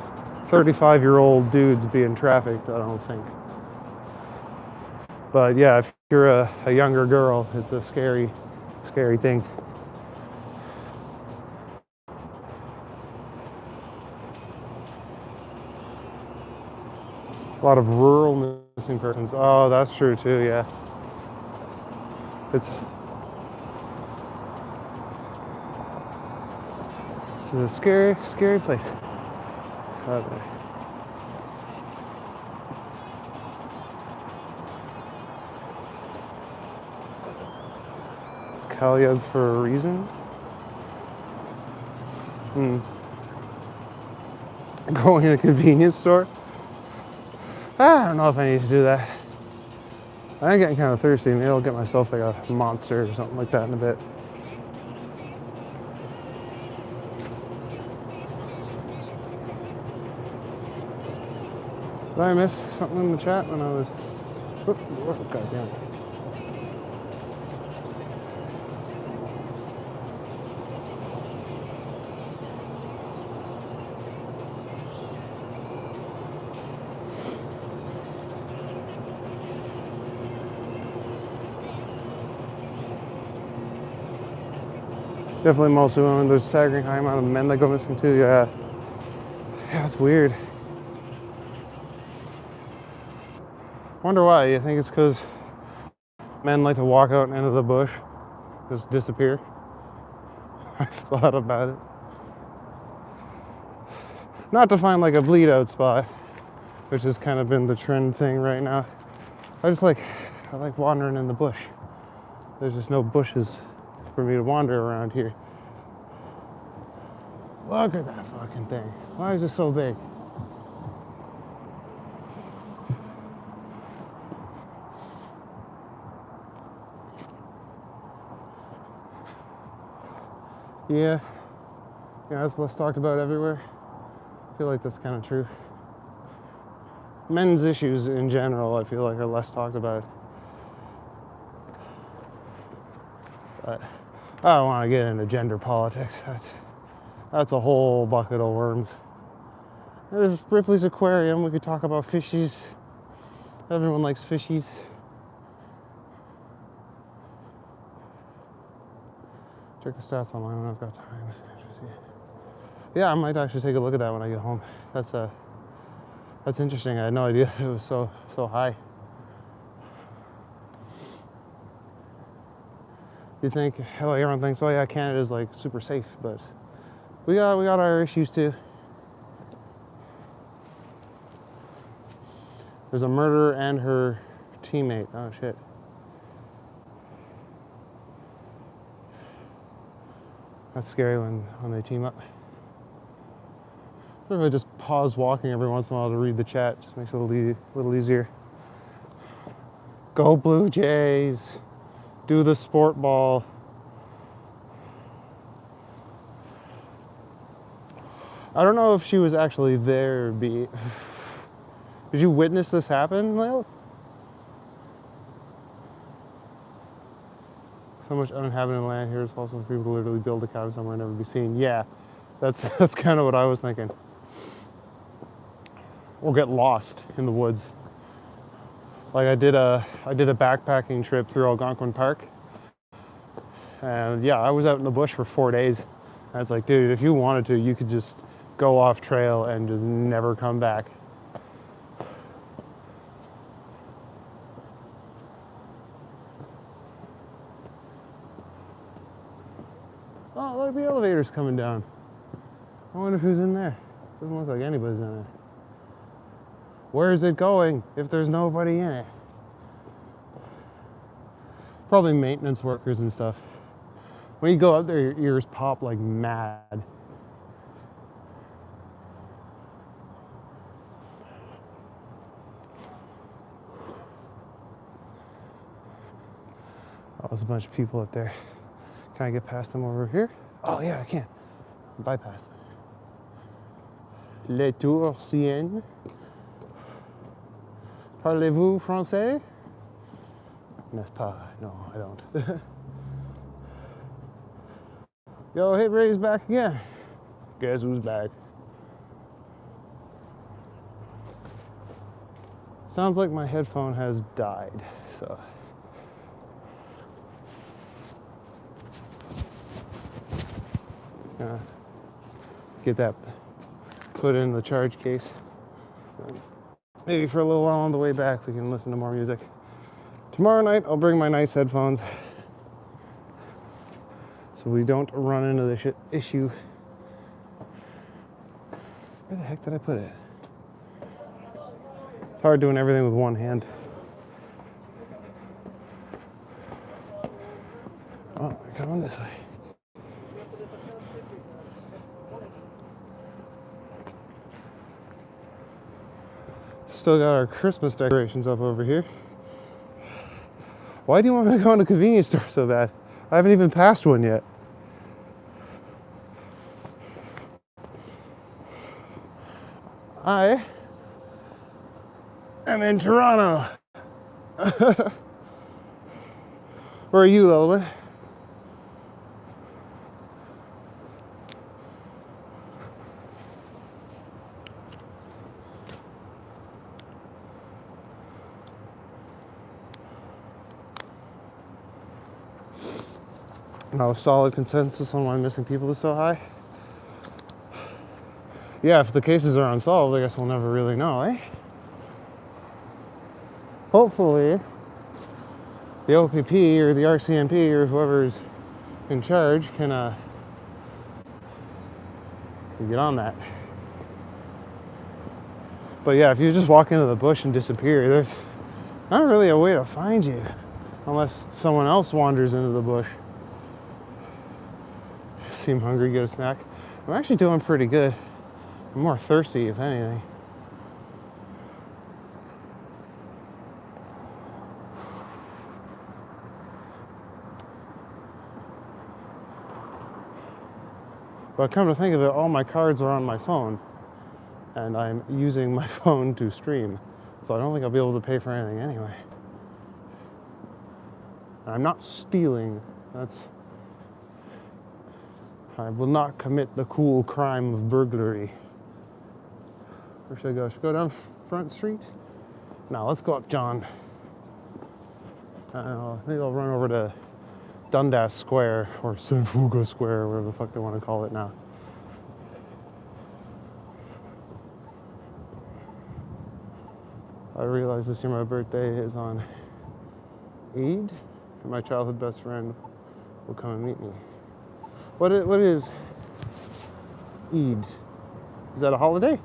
35-year-old dudes being trafficked, I don't think. But yeah, if you're a younger girl, it's a scary, scary thing. A lot of rural missing persons. Oh, that's true too, yeah. This is a scary, scary place. Okay. It's Calyug for a reason. Going in a convenience store. I don't know if I need to do that. I'm getting kind of thirsty. Maybe I'll get myself like a Monster or something like that in a bit. Did I miss something in the chat when I was... Oh, God damn it. Definitely mostly women. There's a staggering high amount of men that go missing too, yeah. Yeah, it's weird. Wonder why. You think it's because men like to walk out into the bush, just disappear? I've thought about it. Not to find like a bleed out spot, which has kind of been the trend thing right now. I like wandering in the bush. There's just no bushes for me to wander around here. Look at that fucking thing. Why is it so big? Yeah, it's less talked about everywhere. I feel like that's kind of true. Men's issues in general, I feel like, are less talked about. But I don't want to get into gender politics. That's a whole bucket of worms. There's Ripley's Aquarium. We could talk about fishies. Everyone likes fishies. Check the stats online when I've got time. Yeah, I might actually take a look at that when I get home. That's interesting. I had no idea it was so high. You think, hell, everyone thinks, oh yeah, Canada's like super safe, but we got our issues too. There's a murderer and her teammate. Oh shit. That's scary when they team up. If I just pause walking every once in a while to read the chat, just makes it a little easier. Go Blue Jays. Do the sport ball. I don't know if she was actually there, B. Did you witness this happen, Lil? So much uninhabited land here. It's possible for people to literally build a cabin somewhere and never be seen. Yeah, that's kind of what I was thinking. Or get lost in the woods. Like I did a backpacking trip through Algonquin Park. And yeah, I was out in the bush for 4 days. I was like, dude, if you wanted to, you could just go off trail and just never come back. Oh, look, the elevator's coming down. I wonder who's in there. Doesn't look like anybody's in there. Where is it going if there's nobody in it? Probably maintenance workers and stuff. When you go up there, your ears pop like mad. Oh, there's a bunch of people up there. Can I get past them over here? Oh yeah, I can. Bypass them. Les Tourciennes. Parlez-vous français? N'est-ce pas? No, I don't. Yo, hit Ray's back again. Guess who's back? Sounds like my headphone has died, so. Get that put in the charge case. maybe for a little while on the way back we can listen to more music. Tomorrow night I'll bring my nice headphones so we don't run into the issue. Where the heck did I put it? It's hard doing everything with one hand. Oh, they're coming this way. Still got our Christmas decorations up over here. Why do you want me to go in a convenience store so bad? I haven't even passed one yet. I am in Toronto. Where are you, Lilwin? No solid consensus on why missing people is so high. Yeah, if the cases are unsolved, I guess we'll never really know, eh? Hopefully, the OPP or the RCMP or whoever's in charge can get on that. But yeah, if you just walk into the bush and disappear, there's not really a way to find you unless someone else wanders into the bush. Seem hungry, get a snack. I'm actually doing pretty good. I'm more thirsty, if anything. But come to think of it, all my cards are on my phone, and I'm using my phone to stream. So I don't think I'll be able to pay for anything anyway. And I'm not stealing. I will not commit the cool crime of burglary. Where should I go? Should I go down Front Street? No, let's go up John. I think I'll run over to Dundas Square or San Fugo Square, or whatever the fuck they want to call it now. I realize this year my birthday is on Eid, and my childhood best friend will come and meet me. What is Eid? Is that a holiday?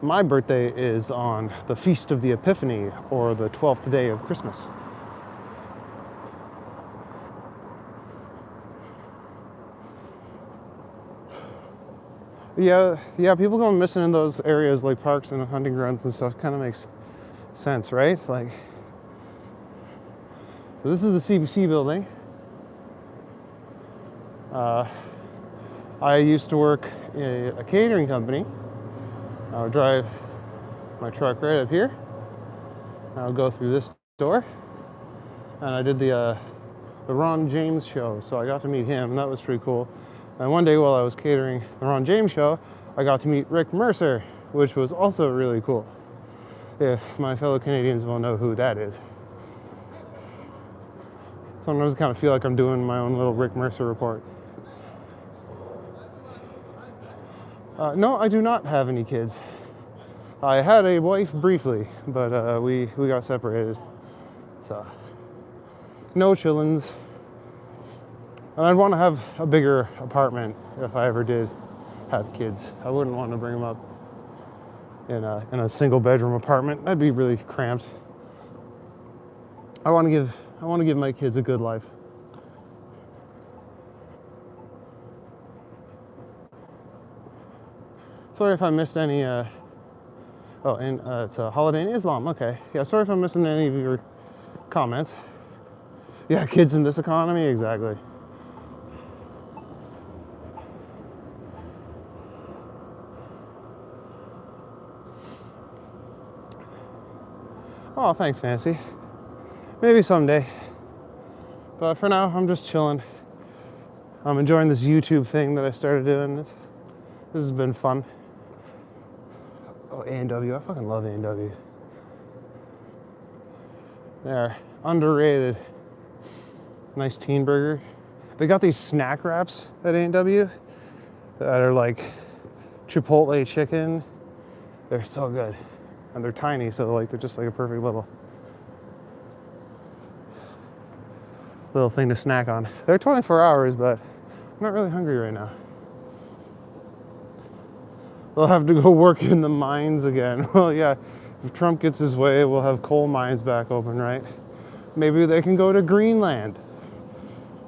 My birthday is on the Feast of the Epiphany, or the 12th day of Christmas. Yeah, people going missing in those areas like parks and hunting grounds and stuff kind of makes sense, right? Like, so this is the CBC building. I used to work in a catering company. I would drive my truck right up here. I'll go through this door, and I did the Ron James show, so I got to meet him, and that was pretty cool. And one day while I was catering the Ron James show, I got to meet Rick Mercer, which was also really cool. If my fellow Canadians will know who that is. Sometimes I kind of feel like I'm doing my own little Rick Mercer report. No, I do not have any kids. I had a wife briefly, but we got separated. So, no chillins. And I'd want to have a bigger apartment if I ever did have kids. I wouldn't want to bring them up in a single bedroom apartment. That'd be really cramped. I want to give my kids a good life. Sorry if I missed any, it's a holiday in Islam, okay. Yeah, sorry if I'm missing any of your comments. Yeah, kids in this economy, exactly. Oh, thanks, Fancy. Maybe someday. But for now, I'm just chilling. I'm enjoying this YouTube thing that I started doing. This has been fun. Oh, A&W. I fucking love A&W. They're underrated. Nice teen burger. They got these snack wraps at A&W that are like Chipotle chicken. They're so good. And they're tiny, so like they're just like a perfect little thing to snack on. They're 24 hours, but I'm not really hungry right now. We'll have to go work in the mines again. Well, yeah, if Trump gets his way, we'll have coal mines back open, right? Maybe they can go to Greenland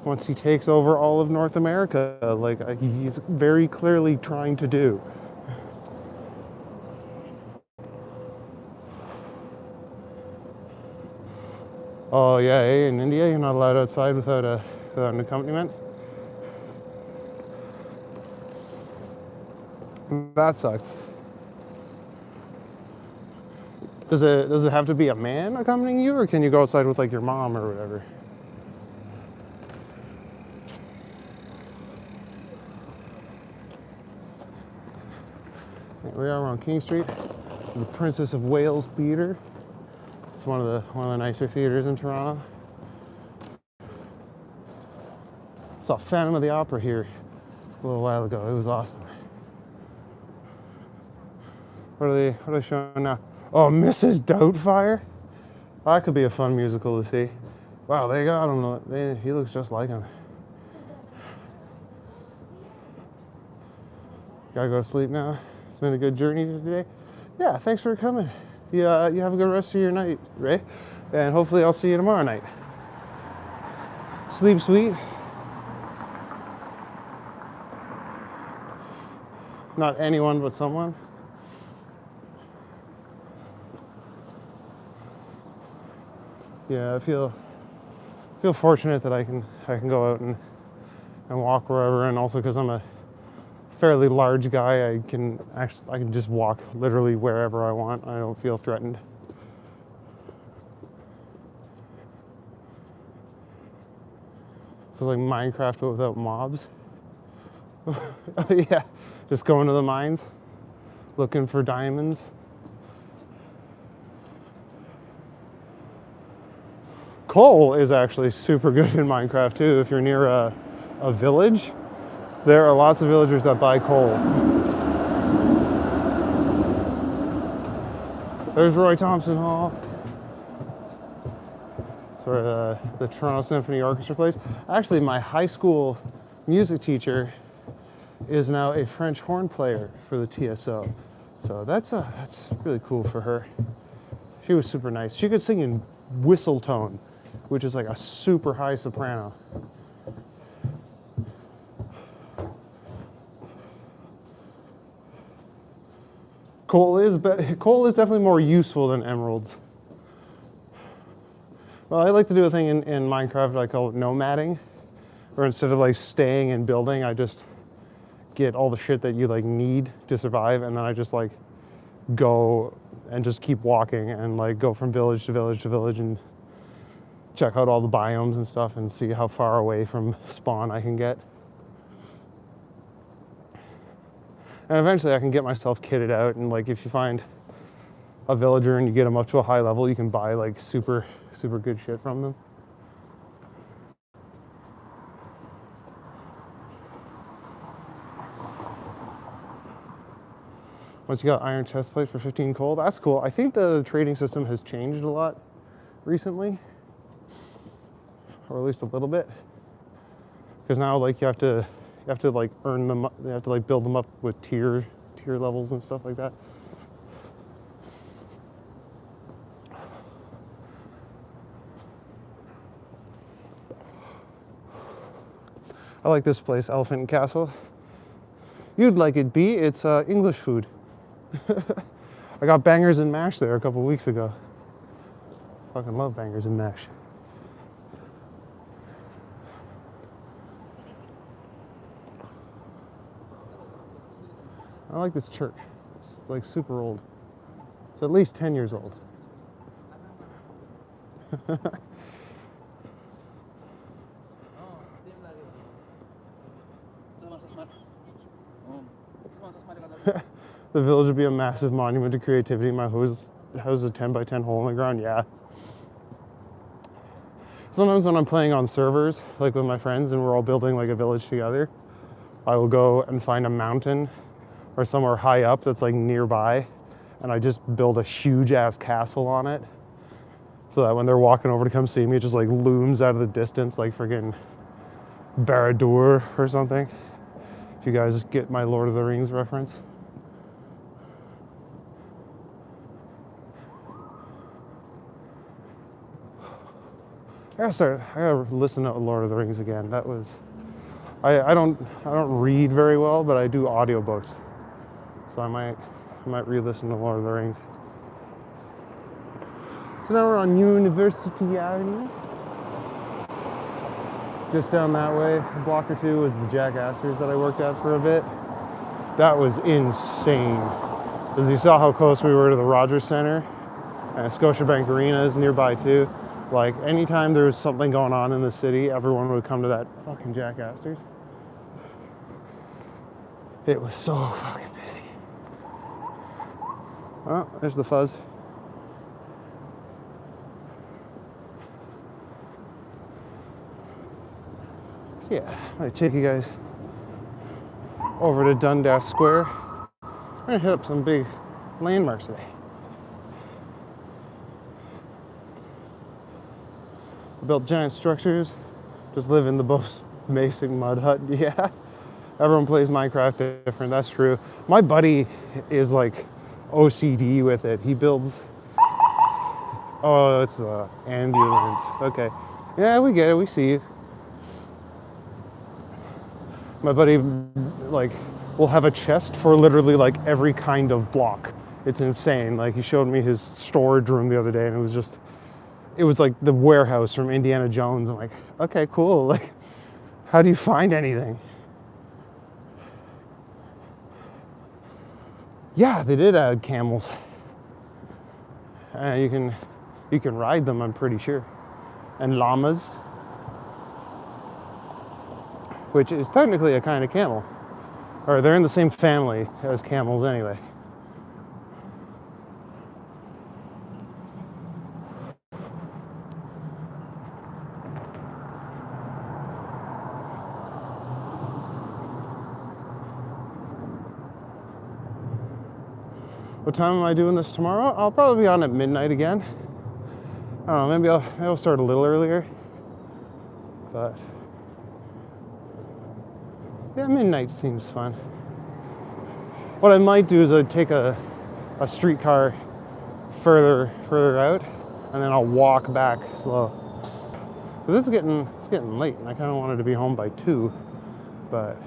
once he takes over all of North America, like he's very clearly trying to do. Oh yeah, in India you're not allowed outside without an accompaniment. That sucks. Does it have to be a man accompanying you, or can you go outside with like your mom or whatever? Here we are on King Street, the Princess of Wales Theatre. It's one of the nicer theaters in Toronto. Saw Phantom of the Opera here a little while ago. It was awesome. What are they showing now? Oh, Mrs. Doubtfire? That could be a fun musical to see. Wow, they got him. He looks just like him. Gotta go to sleep now. It's been a good journey today. Yeah, thanks for coming. You have a good rest of your night, Ray. And hopefully I'll see you tomorrow night. Sleep sweet. Not anyone, but someone. Yeah, I feel fortunate that I can go out and walk wherever, and also because I'm a fairly large guy, I can just walk literally wherever I want. I don't feel threatened. It's like Minecraft but without mobs. Yeah, just going to the mines, looking for diamonds. Coal is actually super good in Minecraft too. If you're near a village, there are lots of villagers that buy coal. There's Roy Thompson Hall. It's where the Toronto Symphony Orchestra plays. Actually, my high school music teacher is now a French horn player for the TSO. So that's really cool for her. She was super nice. She could sing in whistle tone, which is like a super high soprano. Coal is definitely more useful than emeralds. Well, I like to do a thing in Minecraft I call it nomading, where instead of like staying and building, I just get all the shit that you like need to survive, and then I just like go and just keep walking and like go from village to village to village and check out all the biomes and stuff and see how far away from spawn I can get. And eventually I can get myself kitted out, and like if you find a villager and you get them up to a high level, you can buy like super good shit from them. Once you got iron chest plate for 15 coal, that's cool. I think the trading system has changed a lot recently, or at least a little bit, because now like you have to like earn them, you have to like build them up with tier levels and stuff like that. I like this place, Elephant and Castle. You'd like it, B. It's English food. I got bangers and mash there a couple weeks ago. Fucking love bangers and mash. I like this church. It's like super old. It's at least 10 years old. The village would be a massive monument to creativity. My house is a 10 by 10 hole in the ground, yeah. Sometimes when I'm playing on servers, like with my friends, and we're all building like a village together, I will go and find a mountain or somewhere high up that's like nearby, and I just build a huge ass castle on it, so that when they're walking over to come see me, it just like looms out of the distance like friggin' Barad-dûr or something. If you guys just get my Lord of the Rings reference. I gotta listen to Lord of the Rings again. That was, I don't read very well, but I do audiobooks. So I might re-listen to Lord of the Rings. So now we're on University Avenue. Just down that way, a block or two, was the Jack Astor's that I worked at for a bit. That was insane. As you saw how close we were to the Rogers Center, and Scotiabank Arena is nearby too. Like, anytime there was something going on in the city, everyone would come to that fucking Jack Astor's. It was so fucking busy. Oh, there's the fuzz. Yeah, I'm gonna take you guys over to Dundas Square. I'm gonna hit up some big landmarks today. Built giant structures, just live in the most basic mud hut. Yeah, everyone plays Minecraft different, that's true. My buddy is like OCD with it. He builds, oh, it's the ambulance. Okay, yeah, we get it, we see you. My buddy like will have a chest for literally like every kind of block. It's insane. Like, he showed me his storage room the other day, and it was like the warehouse from Indiana Jones. I'm like, okay, cool. Like, how do you find anything? Yeah, they did add camels. You can ride them, I'm pretty sure. And llamas, which is technically a kind of camel. Or they're in the same family as camels anyway. What time am I doing this tomorrow? I'll probably be on at midnight again. I don't know, maybe I'll start a little earlier. But yeah, midnight seems fun. What I might do is I'd take a streetcar further out, and then I'll walk back slow. But it's getting late, and I kind of wanted to be home by 2. But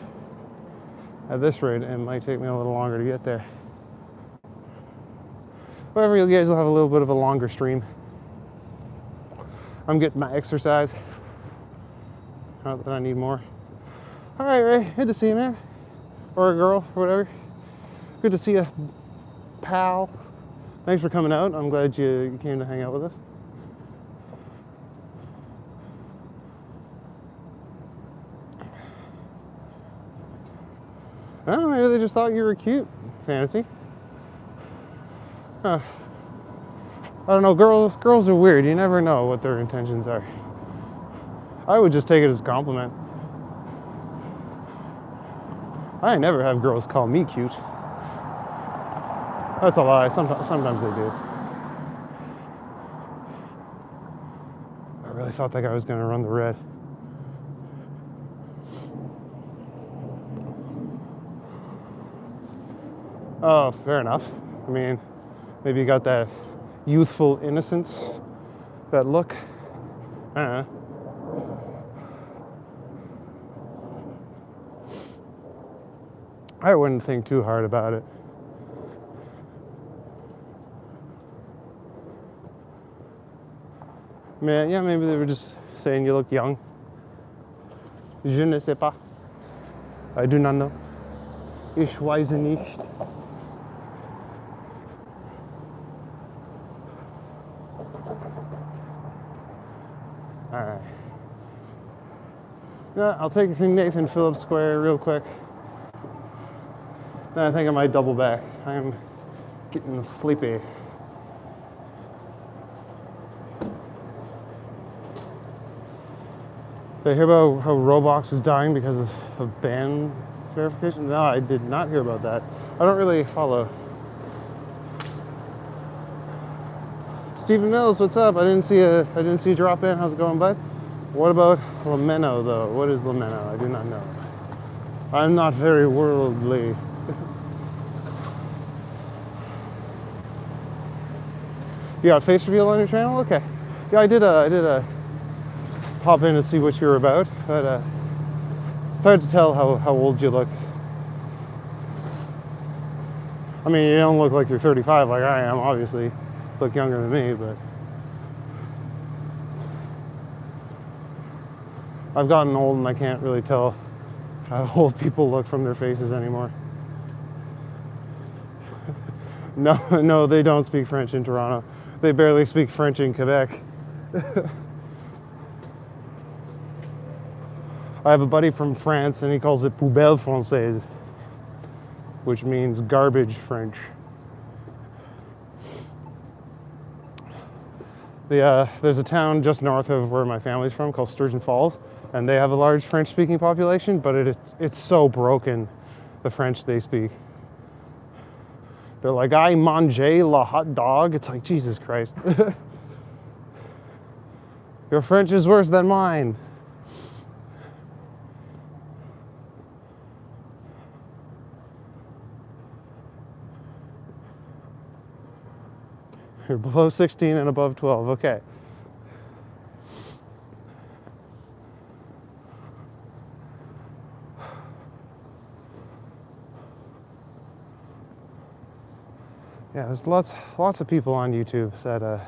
at this rate, it might take me a little longer to get there. Whatever, you guys will have a little bit of a longer stream. I'm getting my exercise. Not that I need more. All right, Ray, good to see you, man. Or a girl, or whatever. Good to see you, pal. Thanks for coming out. I'm glad you came to hang out with us. Oh, maybe they just thought you were cute, Fantasy. I don't know, girls are weird. You never know what their intentions are. I would just take it as a compliment. I never have girls call me cute. That's a lie. Sometimes they do. I really thought that guy was going to run the red. Oh, fair enough. I mean, maybe you got that youthful innocence, that look. I don't know. I wouldn't think too hard about it. Man, yeah, maybe they were just saying you look young. Je ne sais pas. I do not know. Ich weiß nicht. Alright. Yeah, I'll take you through Nathan Phillips Square real quick. Then I think I might double back. I am getting sleepy. Did I hear about how Roblox is dying because of ban verification? No, I did not hear about that. I don't really follow. Stephen Mills, what's up? I didn't see you drop in. How's it going, bud? What about Lameno though? What is Lameno? I do not know. I'm not very worldly. You got face reveal on your channel? Okay. Yeah, I did a pop in to see what you're about, but it's hard to tell how old you look. I mean, you don't look like you're 35 like I am, obviously. You look younger than me, but I've gotten old and I can't really tell how old people look from their faces anymore. No, they don't speak French in Toronto. They barely speak French in Quebec. I have a buddy from France and he calls it poubelle française, which means garbage French. There's a town just north of where my family's from called Sturgeon Falls, and they have a large French-speaking population, but it's so broken, the French they speak. They're like, I mange la hot dog. It's like, Jesus Christ. Your French is worse than mine. You're below 16 and above 12, okay. Yeah, there's lots of people on YouTube that,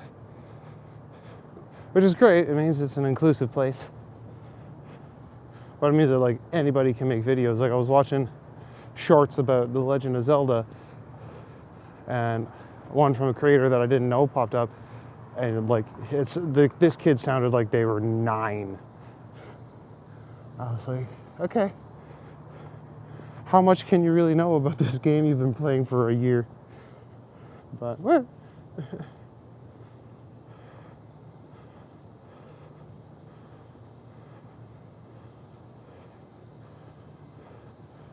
which is great. It means it's an inclusive place. But it means that like anybody can make videos. Like I was watching shorts about The Legend of Zelda, and one from a creator that I didn't know popped up, and like this kid sounded like they were 9. I was like, okay, how much can you really know about this game you've been playing for a year? But what?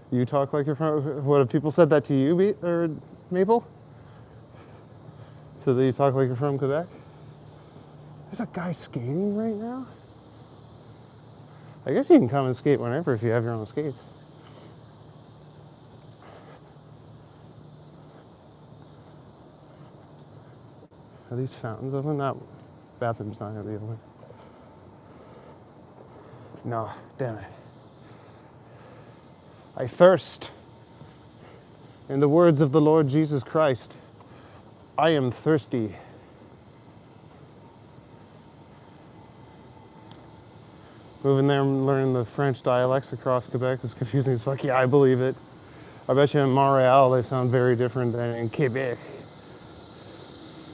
You talk like you're from. What have people said that to you, or Maple? So that you talk like you're from Quebec? There's a guy skating right now? I guess you can come and skate whenever if you have your own skates. Are these fountains open? That bathroom's not going to be open. No, damn it. I thirst. In the words of the Lord Jesus Christ, I am thirsty. Moving there and learning the French dialects across Quebec is confusing as fuck. Yeah, I believe it. I bet you in Montreal they sound very different than in Quebec.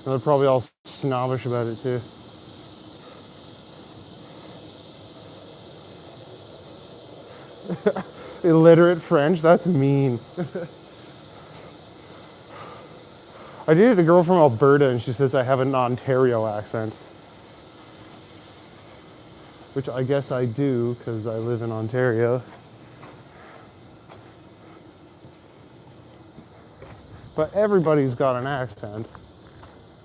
And they're probably all snobbish about it too. Illiterate French, that's mean. I dated a girl from Alberta and she says I have an Ontario accent. Which I guess I do because I live in Ontario. But everybody's got an accent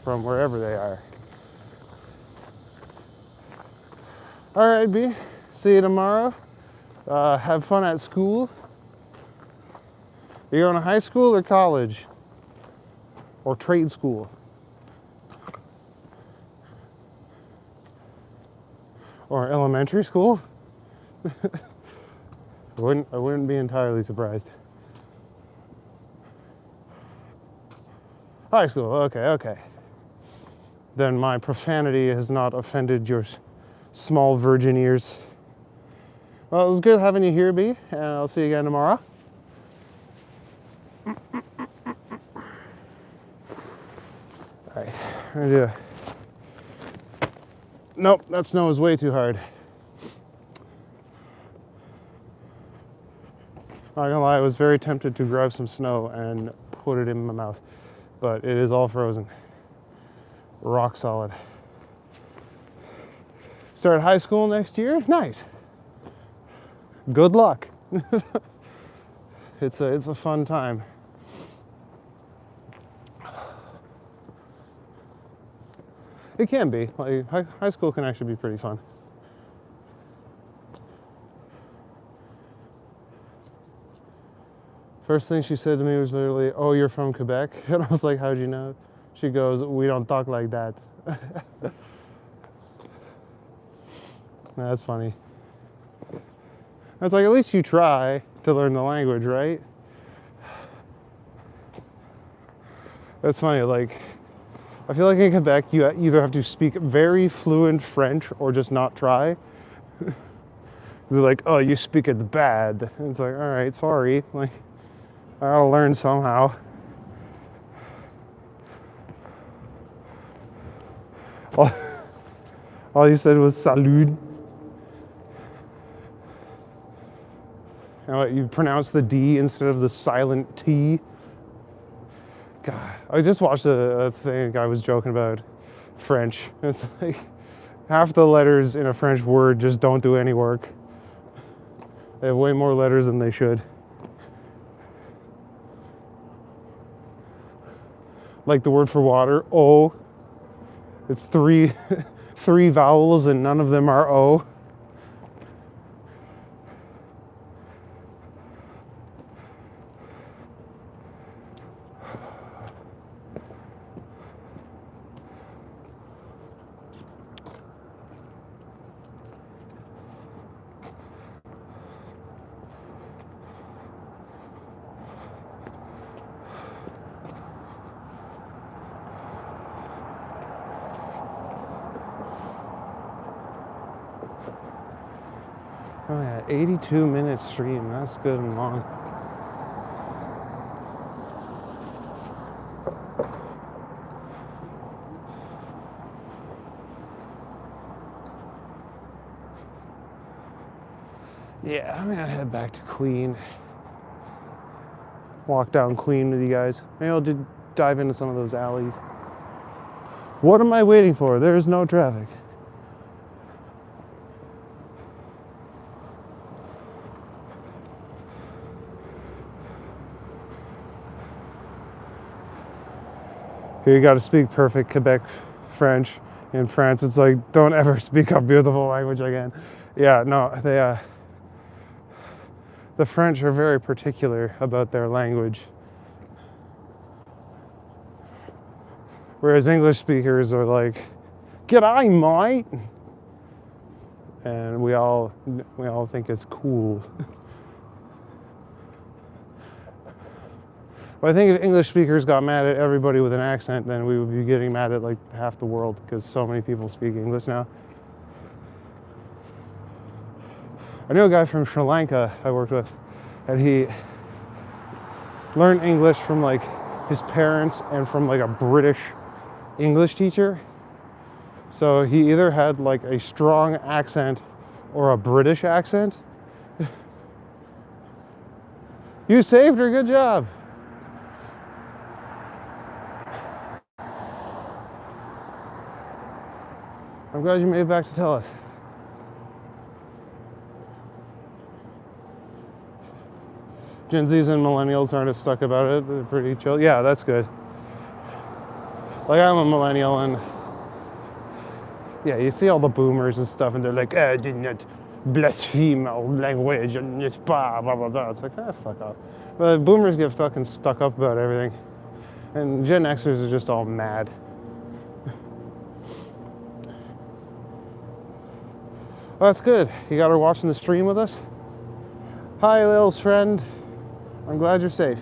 from wherever they are. All right, B. See you tomorrow. Have fun at school. Are you going to high school or college? Or trade school? Or elementary school? I wouldn't be entirely surprised. High school, okay. Then my profanity has not offended your small virgin ears. Well, it was good having you here, B, and I'll see you again tomorrow. All right, I'm gonna do it. Nope, that snow is way too hard. Not gonna lie, I was very tempted to grab some snow and put it in my mouth, but it is all frozen. Rock solid. Start high school next year? Nice. Good luck. It's a fun time. It can be. Like high school can actually be pretty fun. First thing she said to me was literally, "Oh, you're from Quebec?" And I was like, "How'd you know?" She goes, "We don't talk like that." That's funny. I was like, at least you try to learn the language, right? That's funny. Like, I feel like in Quebec, you either have to speak very fluent French or just not try. They're like, "Oh, you speak it bad." And it's like, all right, sorry. Like, I'll learn somehow. All you said was "salud." You pronounce the D instead of the silent T. God, I just watched a thing. A guy was joking about French. It's like half the letters in a French word just don't do any work. They have way more letters than they should. Like the word for water, O. It's three vowels and none of them are O. Oh yeah, 82-minute stream. That's good and long. Yeah, I'm gonna head back to Queen. Walk down Queen with you guys. Maybe I'll dive into some of those alleys. What am I waiting for? There's no traffic. Here you got to speak perfect Quebec French. In France, it's like, don't ever speak a beautiful language again. Yeah, no, the French are very particular about their language. Whereas English speakers are like, "G'day, mate," and we all think it's cool. But I think if English speakers got mad at everybody with an accent, then we would be getting mad at like half the world because so many people speak English now. I knew a guy from Sri Lanka I worked with, and he learned English from like his parents and from like a British English teacher. So he either had like a strong accent or a British accent. You saved her, good job. I'm glad you made it back to tell us. Gen Zs and millennials aren't as stuck about it. They're pretty chill. Yeah, that's good. Like, I'm a millennial, and yeah, you see all the boomers and stuff, and they're like, "Do not blaspheme our language," and it's blah, blah, blah, blah. It's like, fuck off. But boomers get fucking stuck up about everything. And Gen Xers are just all mad. Well, that's good. You got her watching the stream with us? Hi, Lil's friend. I'm glad you're safe.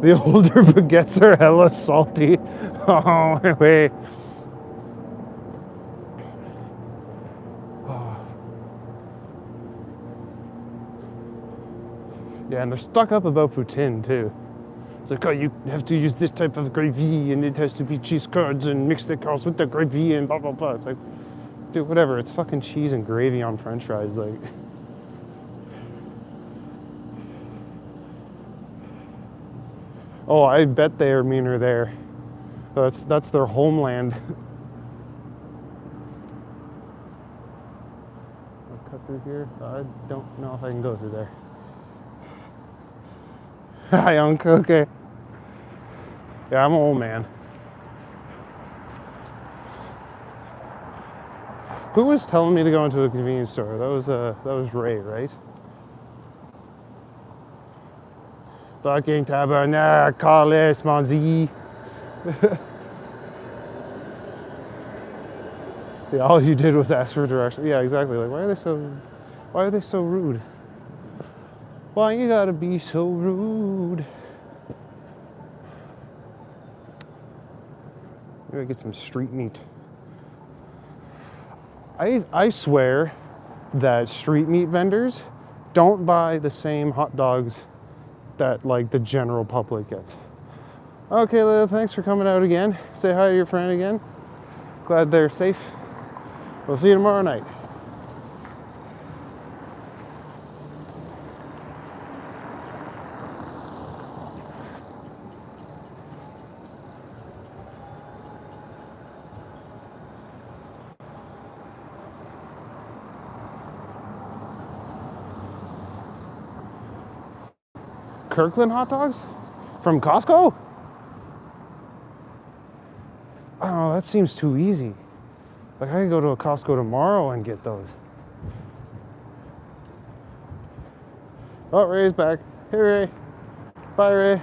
The older baguettes are hella salty. Oh, wait. Yeah, and they're stuck up about poutine, too. It's like, "Oh, you have to use this type of gravy, and it has to be cheese curds, and mix the curds with the gravy, and blah, blah, blah." It's like, dude, whatever. It's fucking cheese and gravy on French fries. Like, oh, I bet they are meaner there. That's their homeland. cut through here. I don't know if I can go through there. Hi, Uncle. Okay. Yeah, I'm an old man. Who was telling me to go into a convenience store? That was Ray, right? Fucking tabernacle, mon Z. Yeah, all you did was ask for directions. Yeah, exactly. Like, why are they so rude? Why you gotta be so rude? I'm gonna get some street meat. I swear that street meat vendors don't buy the same hot dogs that like the general public gets. Okay, Lil, thanks for coming out again. Say hi to your friend again. Glad they're safe. We'll see you tomorrow night. Kirkland hot dogs? From Costco? Oh, that seems too easy. Like, I could go to a Costco tomorrow and get those. Oh, Ray's back. Hey, Ray. Bye, Ray.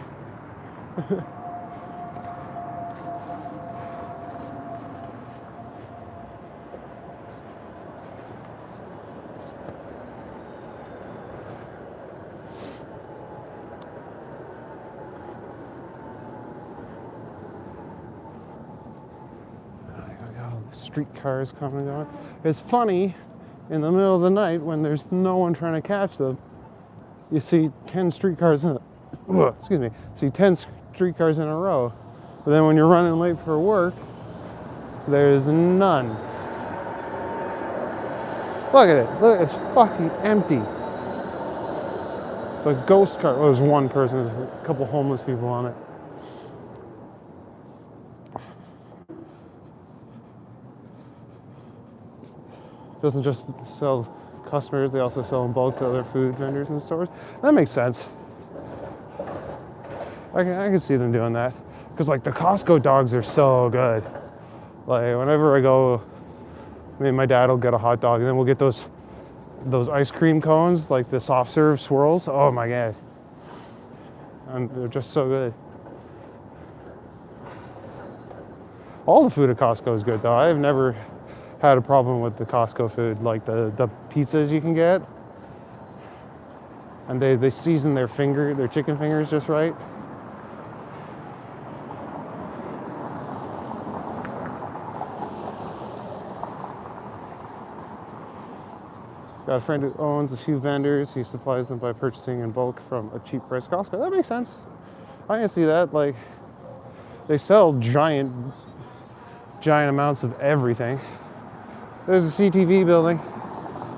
Streetcars coming and going. It's funny, in the middle of the night when there's no one trying to catch them, you see 10 streetcars in a, excuse me, see 10 streetcars in a row. But then when you're running late for work, there's none. Look at it. Look, it's fucking empty. It's a ghost car. Well, there's one person. There's a couple homeless people on it. Doesn't just sell customers, they also sell in bulk to other food vendors and stores. That makes sense. I can see them doing that. Because like the Costco dogs are so good. Like whenever I go, me and my dad will get a hot dog and then we'll get those ice cream cones, like the soft serve swirls. Oh my God. And they're just so good. All the food at Costco is good though. I have never had a problem with the Costco food, like the pizzas you can get. And they season their chicken fingers just right. Got a friend who owns a few vendors. He supplies them by purchasing in bulk from a cheap price Costco. That makes sense. I can see that. Like, they sell giant amounts of everything. There's a CTV building.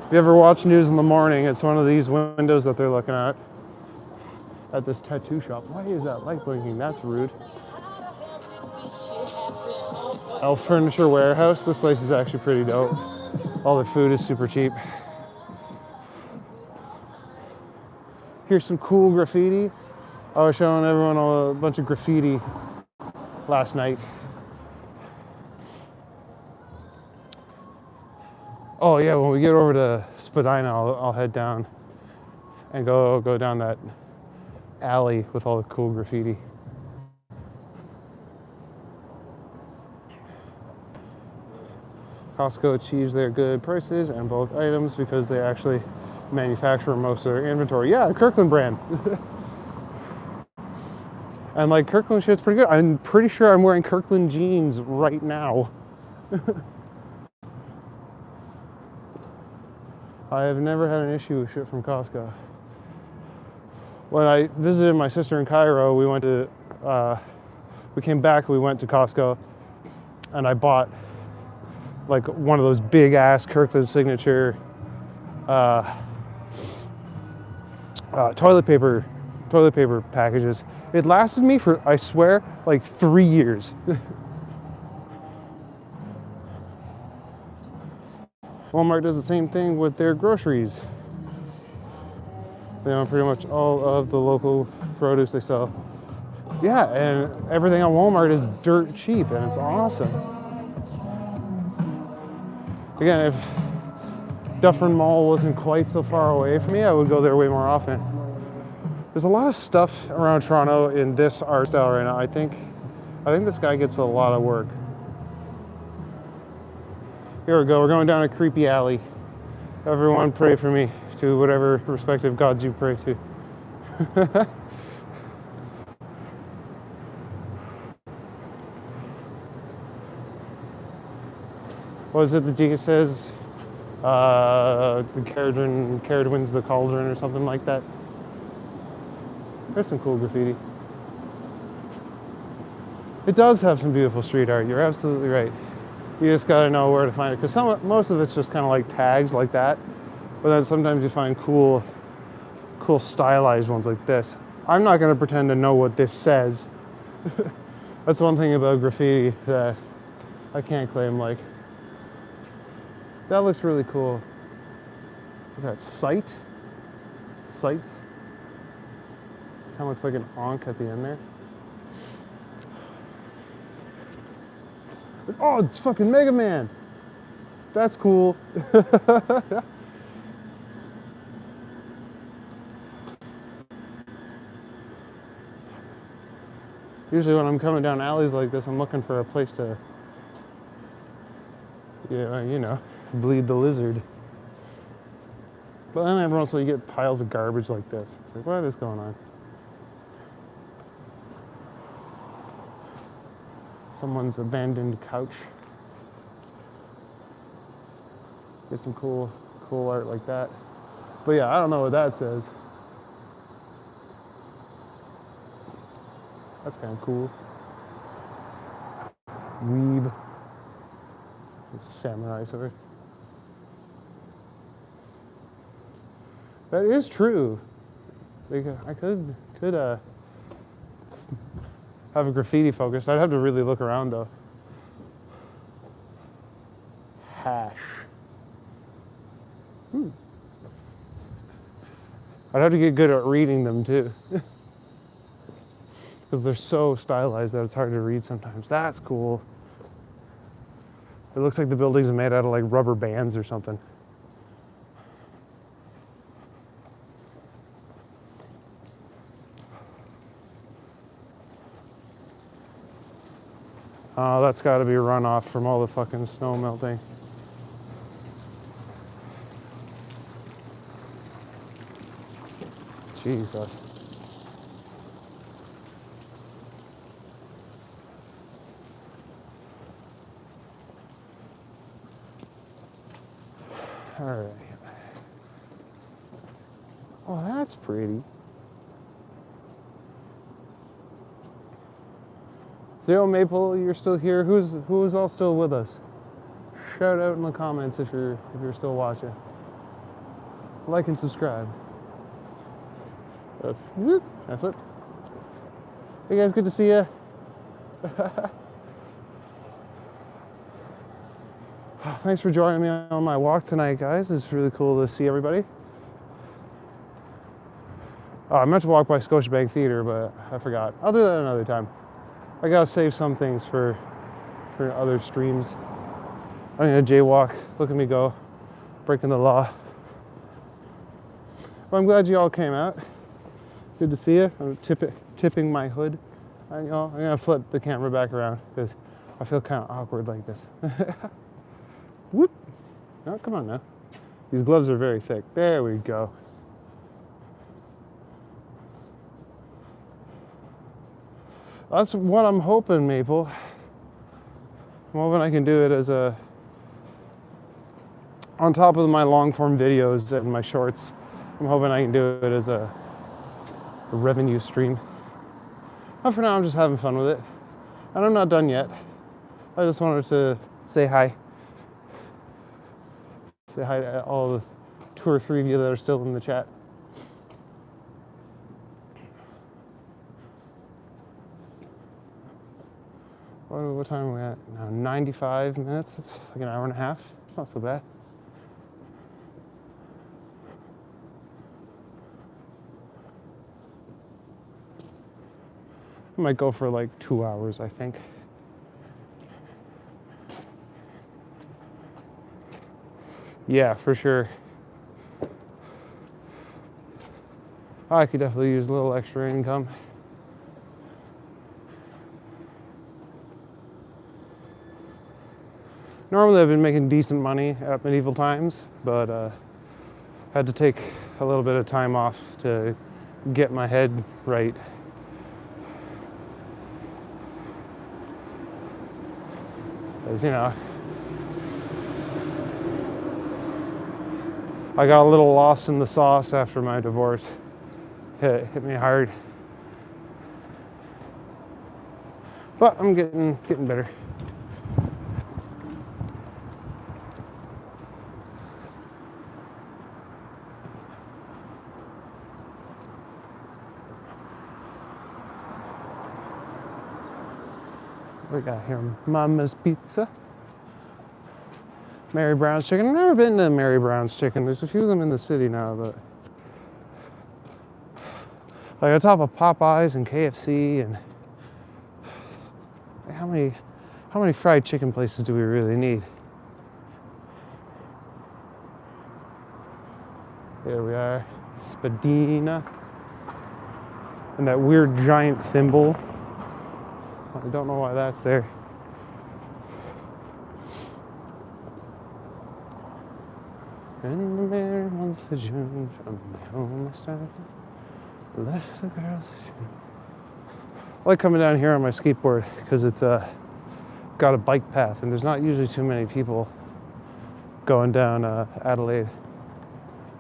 If you ever watch news in the morning, it's one of these windows that they're looking at this tattoo shop. Why is that light blinking? That's rude. Elf Furniture Warehouse. This place is actually pretty dope. All their food is super cheap. Here's some cool graffiti. I was showing everyone a bunch of graffiti last night. Oh yeah, when we get over to Spadina, I'll head down and go down that alley with all the cool graffiti. Costco achieves their good prices and bulk items because they actually manufacture most of their inventory. Yeah, the Kirkland brand. And like Kirkland shit's pretty good. I'm pretty sure I'm wearing Kirkland jeans right now. I have never had an issue with shit from Costco. When I visited my sister in Cairo, we came back, we went to Costco, and I bought like one of those big ass Kirkland signature toilet paper packages. It lasted me for, I swear, like 3 years. Walmart does the same thing with their groceries. They own pretty much all of the local produce they sell. Yeah, and everything on Walmart is dirt cheap, and it's awesome. Again, if Dufferin Mall wasn't quite so far away from me, I would go there way more often. There's a lot of stuff around Toronto in this art style right now. I think this guy gets a lot of work. Here we go. We're going down a creepy alley. Everyone pray for me to whatever respective gods you pray to. What is it that Jesus says? The carrot wins the cauldron or something like that. There's some cool graffiti. It does have some beautiful street art. You're absolutely right. You just gotta know where to find it, because most of it's just kind of like tags like that. But then sometimes you find cool stylized ones like this. I'm not gonna pretend to know what this says. That's one thing about graffiti that I can't claim. Like, that looks really cool. Is that sight? Sight? Kind of looks like an ankh at the end there. Oh, it's fucking Mega Man. That's cool. Usually when I'm coming down alleys like this, I'm looking for a place to, bleed the lizard. But then every once in a while you get piles of garbage like this. It's like, what is going on? Someone's abandoned couch. Get some cool art like that. But yeah, I don't know what that says. That's kind of cool. Weeb. Samurai sword. That is true. I could have a graffiti focus. I'd have to really look around though. Hash. I'd have to get good at reading them too. Because they're so stylized that it's hard to read sometimes. That's cool. It looks like the buildings are made out of like rubber bands or something. Oh, that's got to be runoff from all the fucking snow melting. Jesus. All right. Oh, that's pretty. Zero Maple, you're still here. Who is all still with us? Shout out in the comments if you're still watching. Like and subscribe. That's it. Hey guys, good to see you. Thanks for joining me on my walk tonight, guys. It's really cool to see everybody. I meant to walk by Scotiabank Theatre, but I forgot. I'll do that another time. I gotta save some things for other streams. I'm gonna jaywalk. Look at me go, breaking the law. Well, I'm glad you all came out. Good to see you. I'm tipping my hood. I'm gonna flip the camera back around because I feel kind of awkward like this. Whoop! No, come on now. These gloves are very thick. There we go. That's what I'm hoping, Maple. I'm hoping I can do it as on top of my long form videos and my shorts. I'm hoping I can do it as a revenue stream. But for now, I'm just having fun with it. And I'm not done yet. I just wanted to say hi. Say hi to all the 2 or 3 of you that are still in the chat. What time are we at now? 95 minutes. It's like an hour and a half. It's not so bad. I might go for like 2 hours, I think. Yeah, for sure. I could definitely use a little extra income. Normally I've been making decent money at medieval times, but had to take a little bit of time off to get my head right. As you know, I got a little lost in the sauce after my divorce. Hit me hard. But I'm getting better. We got here Mama's Pizza. Mary Brown's Chicken. I've never been to Mary Brown's Chicken. There's a few of them in the city now, but like on top of Popeyes and KFC and how many fried chicken places do we really need? Here we are, Spadina, and that weird giant thimble. I don't know why that's there. In the merry month of June, from the home I started, left the girls. I like coming down here on my skateboard because it's got a bike path, and there's not usually too many people going down Adelaide.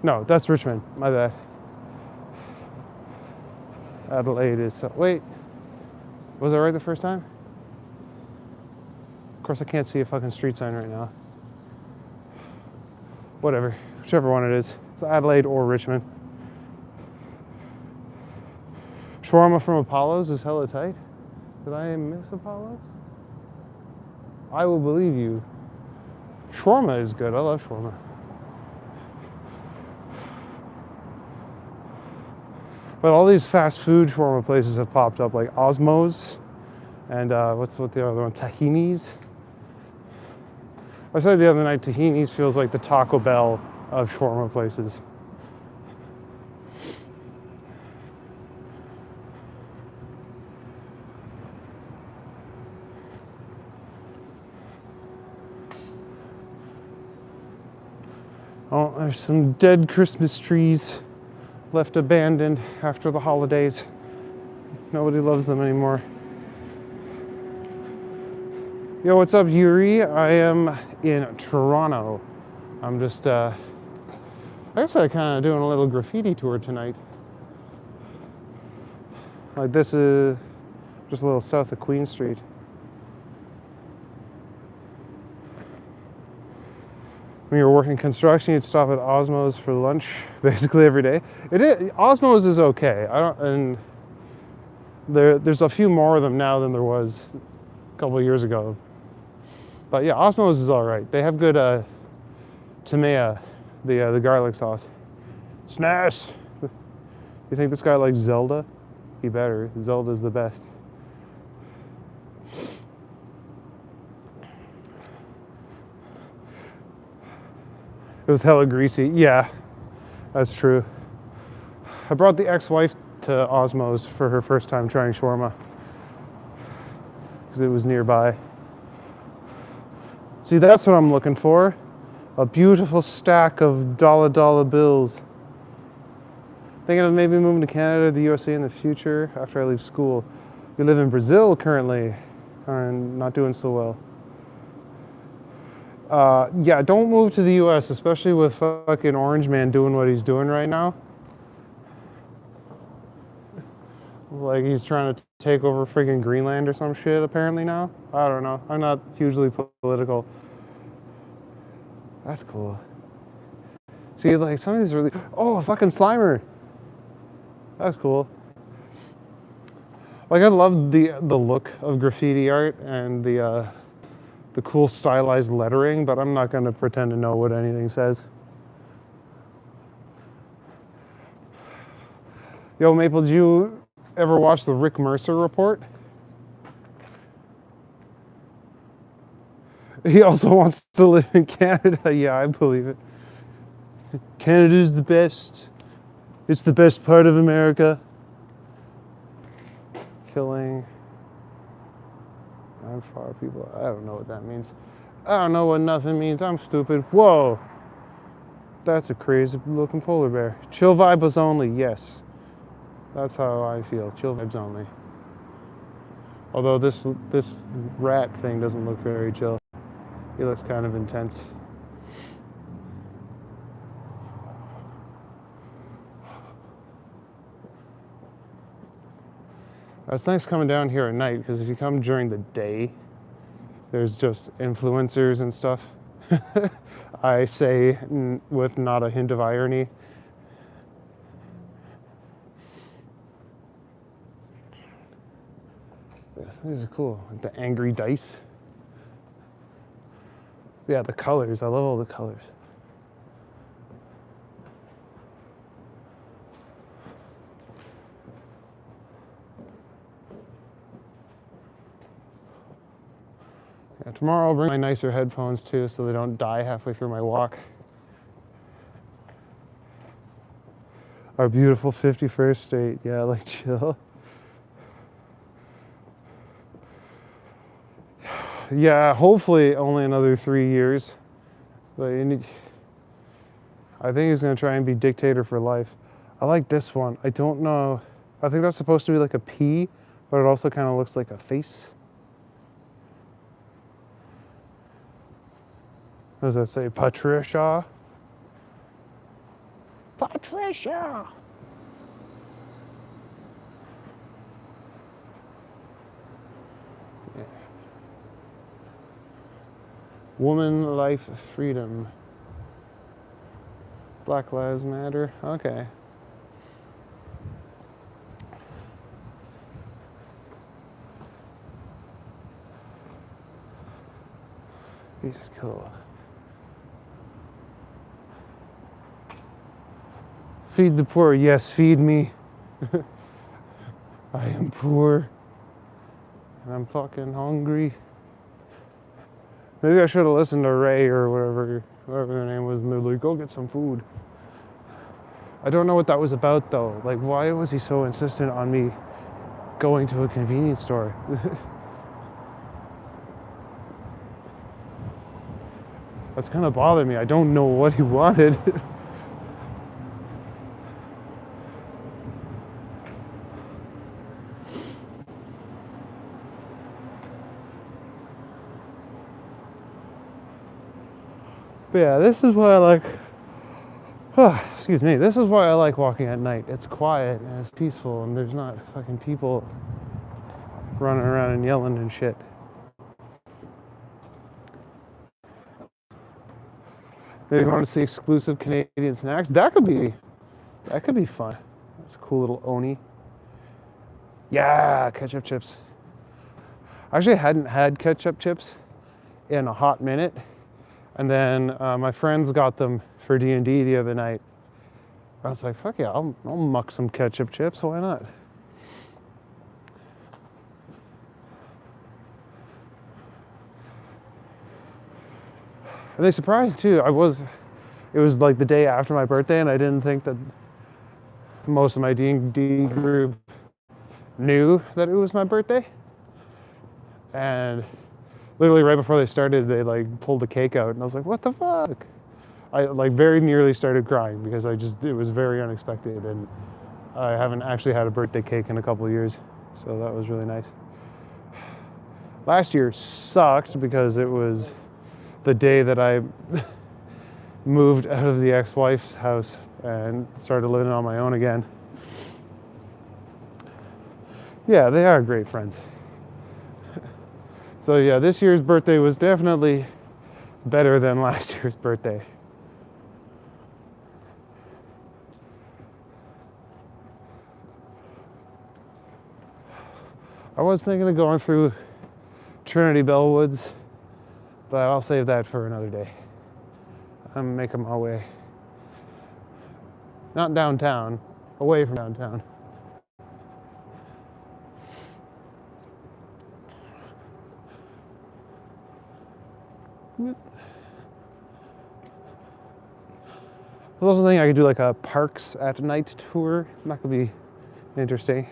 No, that's Richmond. My bad. Adelaide is. Wait, was I right the first time? Of course, I can't see a fucking street sign right now. Whatever, whichever one it is. It's Adelaide or Richmond. Shawarma from Apollo's is hella tight. Did I miss Apollo's? I will believe you. Shawarma is good. I love shawarma. But all these fast food shawarma places have popped up, like Osmo's and what's the other one? Tahini's. I said the other night, Tahini's feels like the Taco Bell of shawarma places. Oh, there's some dead Christmas trees left abandoned after the holidays. Nobody loves them anymore. Yo, what's up, Yuri? I am in Toronto. I'm just, I guess I'm kind of doing a little graffiti tour tonight. Like this is just a little south of Queen Street. When you're working construction, you'd stop at Osmo's for lunch basically every day. Osmo's is okay. And there's a few more of them now than there was a couple of years ago. But yeah, Osmo's is all right. They have good tomea, the garlic sauce. Smash! You think this guy likes Zelda? He better. Zelda's the best. It was hella greasy. Yeah, that's true. I brought the ex-wife to Osmo's for her first time trying shawarma because it was nearby. See, that's what I'm looking for. A beautiful stack of dollar bills. Thinking of maybe moving to Canada or the USA in the future after I leave school. We live in Brazil currently and not doing so well. Yeah, don't move to the US, especially with fucking Orange Man doing what he's doing right now. Like he's trying to take over friggin' Greenland or some shit apparently now. I don't know. I'm not hugely political. That's cool. See, like some of these really... Oh, a fucking Slimer. That's cool. Like I love the look of graffiti art and the cool stylized lettering, but I'm not going to pretend to know what anything says. Yo, Maple, did you Ever watch the Rick Mercer report? He also wants to live in Canada. Yeah, I believe it. Canada's the best. It's the best part of America. Killing non-far people. I don't know what that means. I don't know what nothing means. I'm stupid. Whoa. That's a crazy looking polar bear. Chill vibes only, yes. That's how I feel. Chill vibes only. Although this rat thing doesn't look very chill. He looks kind of intense. It's nice coming down here at night because if you come during the day, there's just influencers and stuff. I say with not a hint of irony. These are cool. The angry dice. Yeah, the colors. I love all the colors. Yeah, tomorrow I'll bring my nicer headphones too so they don't die halfway through my walk. Our beautiful 51st state. Yeah, like chill. Yeah, hopefully only another 3 years. But I think he's gonna try and be dictator for life. I like this one. I don't know. I think that's supposed to be like a P, but it also kind of looks like a face. What does that say? Patricia? Patricia! Yeah. Woman, life, freedom. Black Lives Matter. Okay. This is cool. Feed the poor. Yes, feed me. I am poor. And I'm fucking hungry. Maybe I should have listened to Ray or whatever her name was, and they're like, go get some food. I don't know what that was about though. Like, why was he so insistent on me going to a convenience store? That's kind of bothered me. I don't know what he wanted. But yeah, this is what I like. Excuse me. This is why I like walking at night. It's quiet and it's peaceful and there's not fucking people running around and yelling and shit. Maybe you want to see exclusive Canadian snacks? That could be fun. That's a cool little Oni. Yeah, ketchup chips. I actually hadn't had ketchup chips in a hot minute. And then my friends got them for D&D the other night. I was like, fuck yeah, I'll muck some ketchup chips, why not? And they surprised me too. It was like the day after my birthday and I didn't think that most of my D&D group knew that it was my birthday. And literally right before they started, they like pulled the cake out and I was like, what the fuck? I like very nearly started crying because it was very unexpected and I haven't actually had a birthday cake in a couple of years. So that was really nice. Last year sucked because it was the day that I moved out of the ex-wife's house and started living on my own again. Yeah, they are great friends. So yeah, this year's birthday was definitely better than last year's birthday. I was thinking of going through Trinity Bellwoods, but I'll save that for another day. I'm making my way. Not downtown, away from downtown. I was also thinking I could do like a parks at night tour. That could be interesting.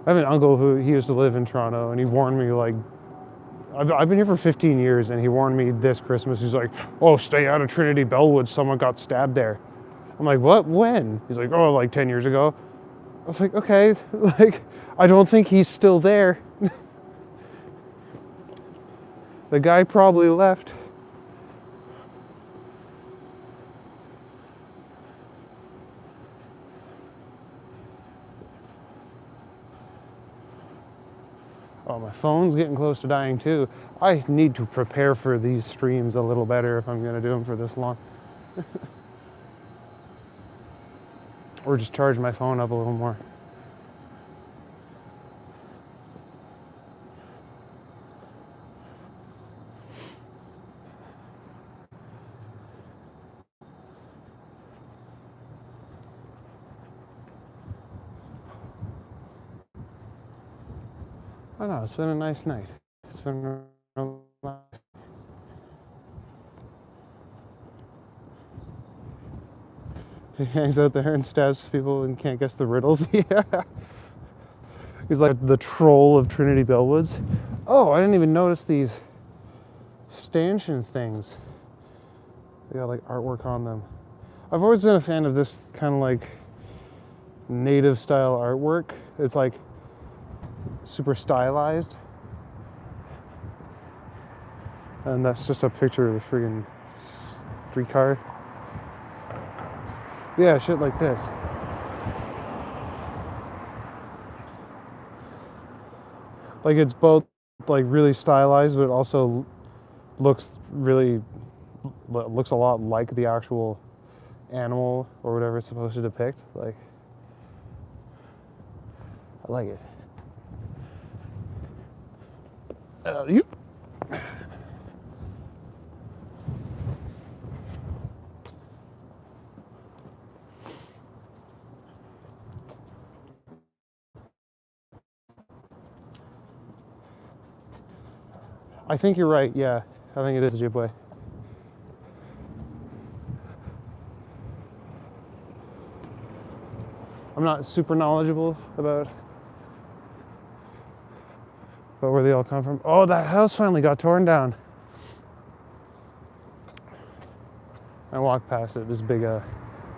I have an uncle who he used to live in Toronto, and he warned me like, I've been here for 15 years, and he warned me this Christmas. He's like, "Oh, stay out of Trinity Bellwood. Someone got stabbed there." I'm like, "What? When?" He's like, "Oh, like 10 years ago." I was like, "Okay, like I don't think he's still there." The guy probably left. Oh, my phone's getting close to dying too. I need to prepare for these streams a little better if I'm going to do them for this long. Or just charge my phone up a little more. I know, it's been a nice night. It's been relaxing. He hangs out there and stabs people and can't guess the riddles. Yeah. He's like the troll of Trinity Bellwoods. Oh, I didn't even notice these stanchion things. They got like artwork on them. I've always been a fan of this kind of like native style artwork. It's like super stylized. And that's just a picture of a friggin' streetcar. Yeah, shit like this. Like it's both like really stylized, but it also looks a lot like the actual animal or whatever it's supposed to depict. Like, I like it. You. I think you're right, yeah. I think it is Ojibwe. I'm not super knowledgeable about where they all come from. Oh, that house finally got torn down. I walked past it, this big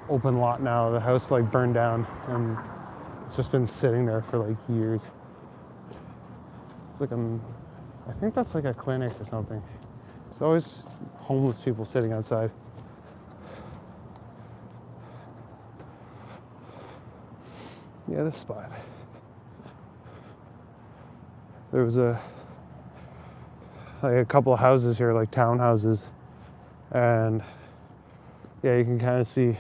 open lot now. The house like burned down and it's just been sitting there for like years. It's like I think that's like a clinic or something. It's always homeless people sitting outside. Yeah, this spot. There was a couple of houses here, like townhouses, and yeah, you can kind of see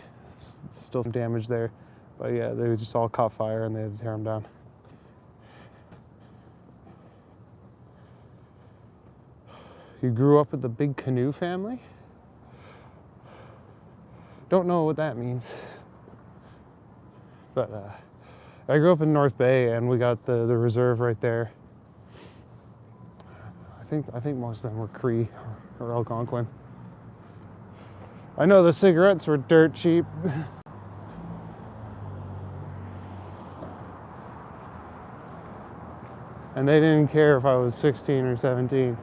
still some damage there. But yeah, they just all caught fire and they had to tear them down. You grew up with the Big Canoe family? Don't know what that means. But I grew up in North Bay and we got the reserve right there. I think most of them were Cree or Algonquin. I know the cigarettes were dirt cheap. And they didn't care if I was 16 or 17.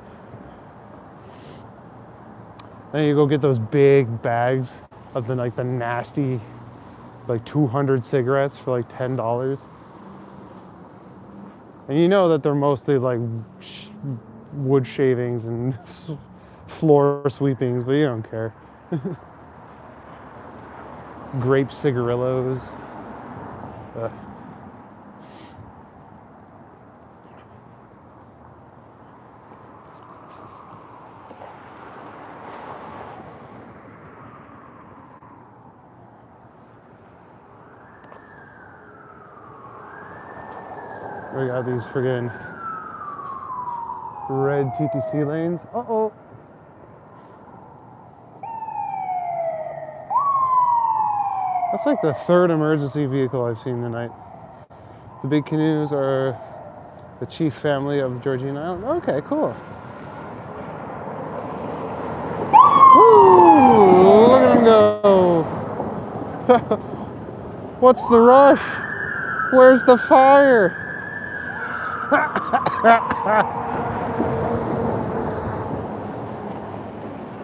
Then you go get those big bags of the nasty, like 200 cigarettes for like $10. And you know that they're mostly like wood shavings and floor sweepings, but you don't care. Grape cigarillos. We got these friggin' red TTC lanes. Uh-oh. That's like the third emergency vehicle I've seen tonight. The big canoes are the chief family of Georgian Island. Okay, cool. Woo! Look at him go. What's the rush? Where's the fire?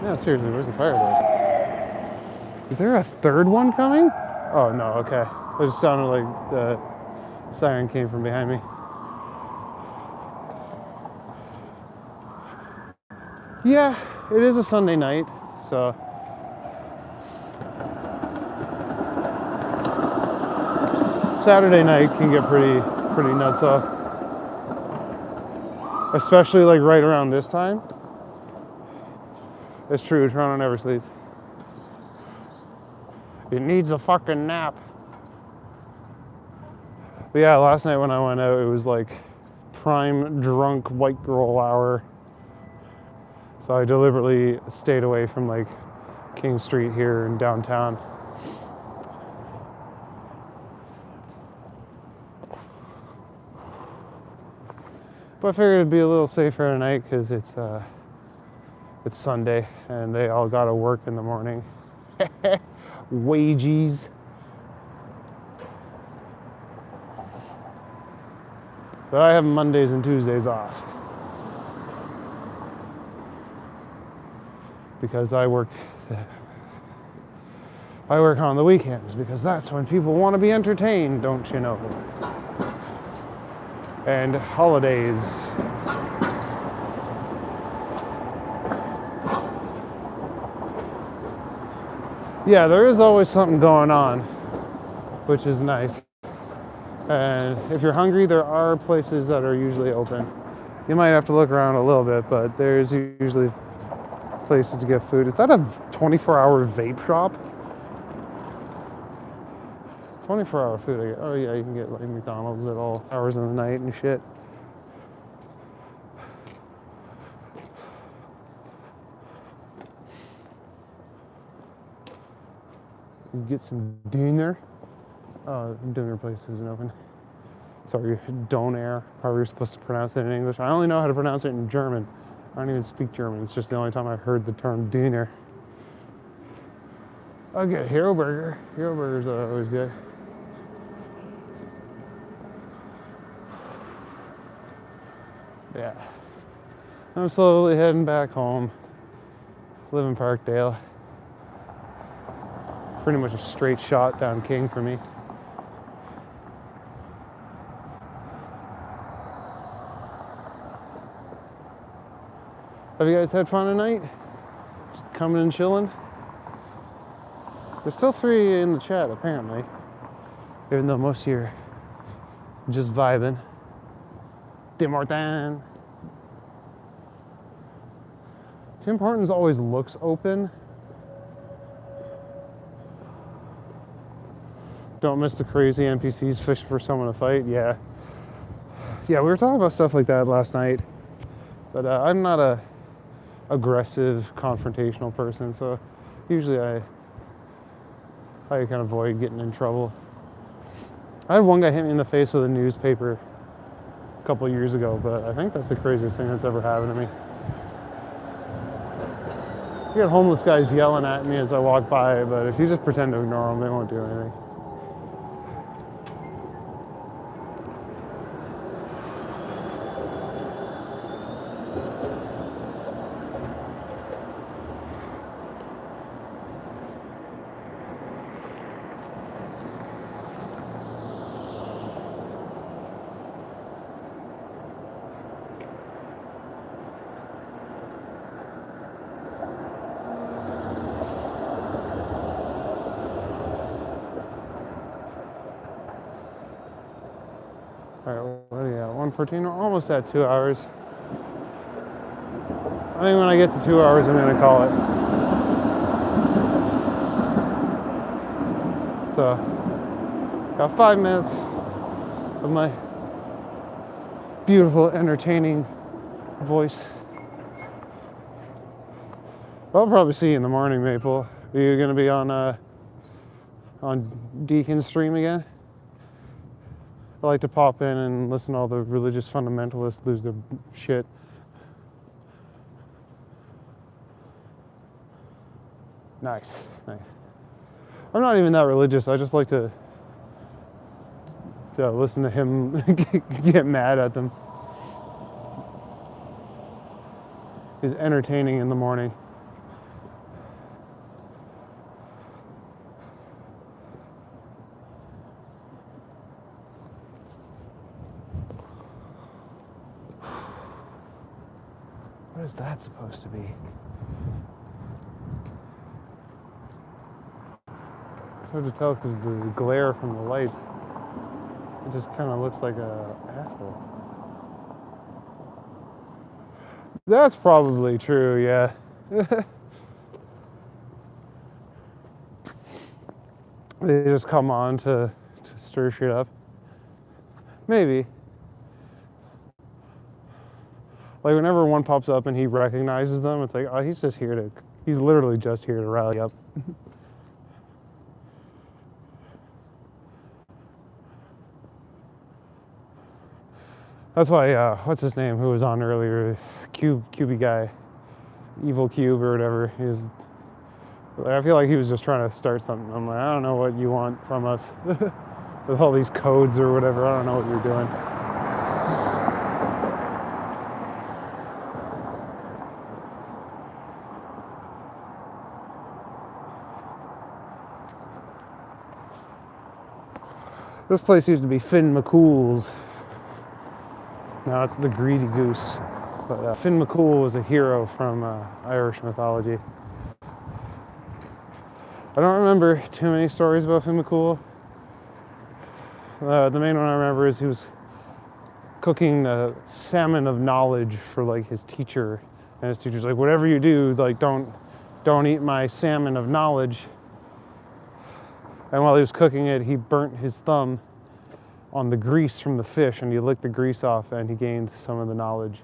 Yeah, seriously, where's the fire though? Is there a third one coming? Oh no, okay. It just sounded like the siren came from behind me. Yeah, it is a Sunday night, so Saturday night can get pretty nuts off. Especially like right around this time. It's true, Toronto never sleeps. It needs a fucking nap. But yeah, last night when I went out, it was like prime drunk white girl hour. So I deliberately stayed away from like King Street here in downtown. But I figured it'd be a little safer tonight because it's Sunday and they all gotta work in the morning. Wages. But I have Mondays and Tuesdays off. Because I work on the weekends because that's when people want to be entertained, don't you know? And holidays. Yeah, there is always something going on, which is nice. And if you're hungry, there are places that are usually open. You might have to look around a little bit, but there's usually places to get food. Is that a 24-hour vape shop? 24-hour food. Oh yeah, you can get like McDonald's at all hours of the night and shit. You get some dinner. Oh, dinner place isn't open. Sorry, doner. However you're supposed to pronounce it in English. I only know how to pronounce it in German. I don't even speak German. It's just the only time I've heard the term dinner. I'll get Hero Burger. Hero Burgers are always good. Yeah. I'm slowly heading back home. Live in Parkdale. Pretty much a straight shot down King for me. Have you guys had fun tonight? Just coming and chilling? There's still 3 in the chat apparently. Even though most of you are just vibing. Tim Hortons. Tim Hortons always looks open. Don't miss the crazy NPCs fishing for someone to fight. Yeah. Yeah, we were talking about stuff like that last night. But I'm not a aggressive, confrontational person, so usually I kind of avoid getting in trouble. I had one guy hit me in the face with a newspaper a couple of years ago, but I think that's the craziest thing that's ever happened to me. You got homeless guys yelling at me as I walk by, but if you just pretend to ignore them, they won't do anything. Alright, what are you at? 1:14? We're almost at 2 hours. I think when I get to 2 hours, I'm going to call it. So, got 5 minutes of my beautiful, entertaining voice. I'll probably see you in the morning, Maple. Are you going to be on Deacon's stream again? I like to pop in and listen to all the religious fundamentalists lose their shit. Nice. I'm not even that religious. I just like to listen to him get mad at them. He's entertaining in the morning. What is that supposed to be? It's hard to tell because of the glare from the lights. It just kind of looks like a asshole. That's probably true, yeah. They just come on to stir shit up. Maybe. Like whenever one pops up and he recognizes them, it's like, oh, he's literally just here to rally up. That's why, what's his name, who was on earlier, Cubey guy, Evil Cube or whatever, I feel like he was just trying to start something. I'm like, I don't know what you want from us. With all these codes or whatever, I don't know what you're doing. This place used to be Finn McCool's. Now it's the Greedy Goose. But Finn McCool was a hero from Irish mythology. I don't remember too many stories about Finn McCool. The main one I remember is he was cooking the salmon of knowledge for like his teacher, and his teacher's like, whatever you do, like don't eat my salmon of knowledge. And while he was cooking it, he burnt his thumb on the grease from the fish, and he licked the grease off, and he gained some of the knowledge.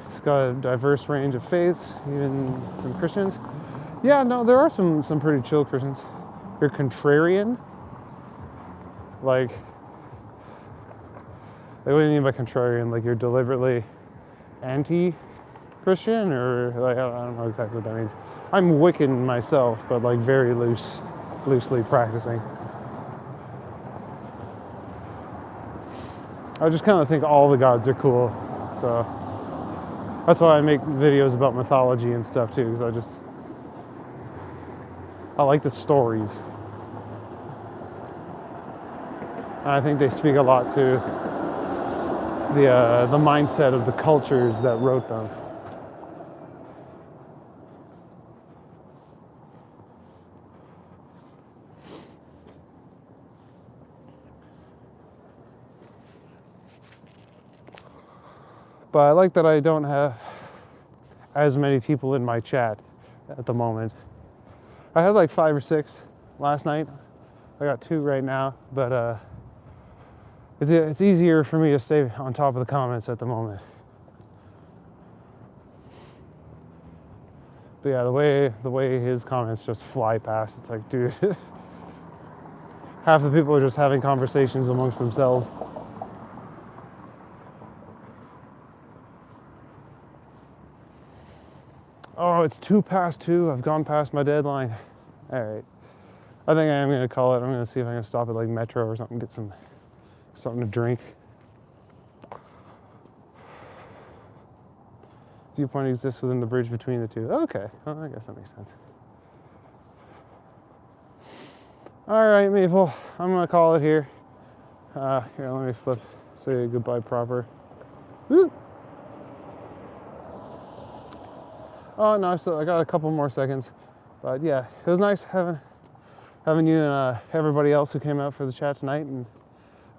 It's got a diverse range of faiths, even some Christians. Yeah, no, there are some pretty chill Christians. You're contrarian, like what do you mean by contrarian? Like you're deliberately anti-Christian, or like I don't know exactly what that means. I'm Wiccan myself, but like very loosely practicing. I just kind of think all the gods are cool, so that's why I make videos about mythology and stuff too, because I like the stories. And I think they speak a lot to the mindset of the cultures that wrote them. But I like that I don't have as many people in my chat at the moment. I had like 5 or 6 last night. I got 2 right now, but it's easier for me to stay on top of the comments at the moment. But yeah, the way his comments just fly past, it's like, dude, half the people are just having conversations amongst themselves. Oh, it's 2:02. I've gone past my deadline. All right. I think I am gonna call it. I'm gonna see if I can stop at like Metro or something, get something to drink. Viewpoint exists within the bridge between the two. Okay, well, I guess that makes sense. All right, Maple, I'm gonna call it here. Here, let me say goodbye proper. Woo! Oh no, I got a couple more seconds, but yeah, it was nice having you and everybody else who came out for the chat tonight and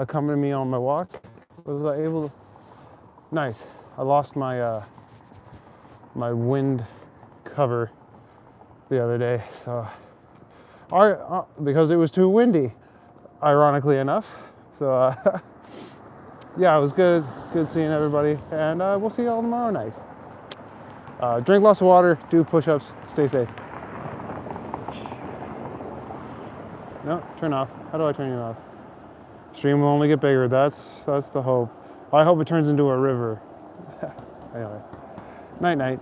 accompanied me on my walk. Was I able to? Nice. I lost my my wind cover the other day, so because it was too windy, ironically enough. So yeah, it was good seeing everybody, and we'll see you all tomorrow night. Drink lots of water, do push-ups, stay safe. No, turn off. How do I turn you off? Stream will only get bigger. That's the hope. I hope it turns into a river. Anyway, night night.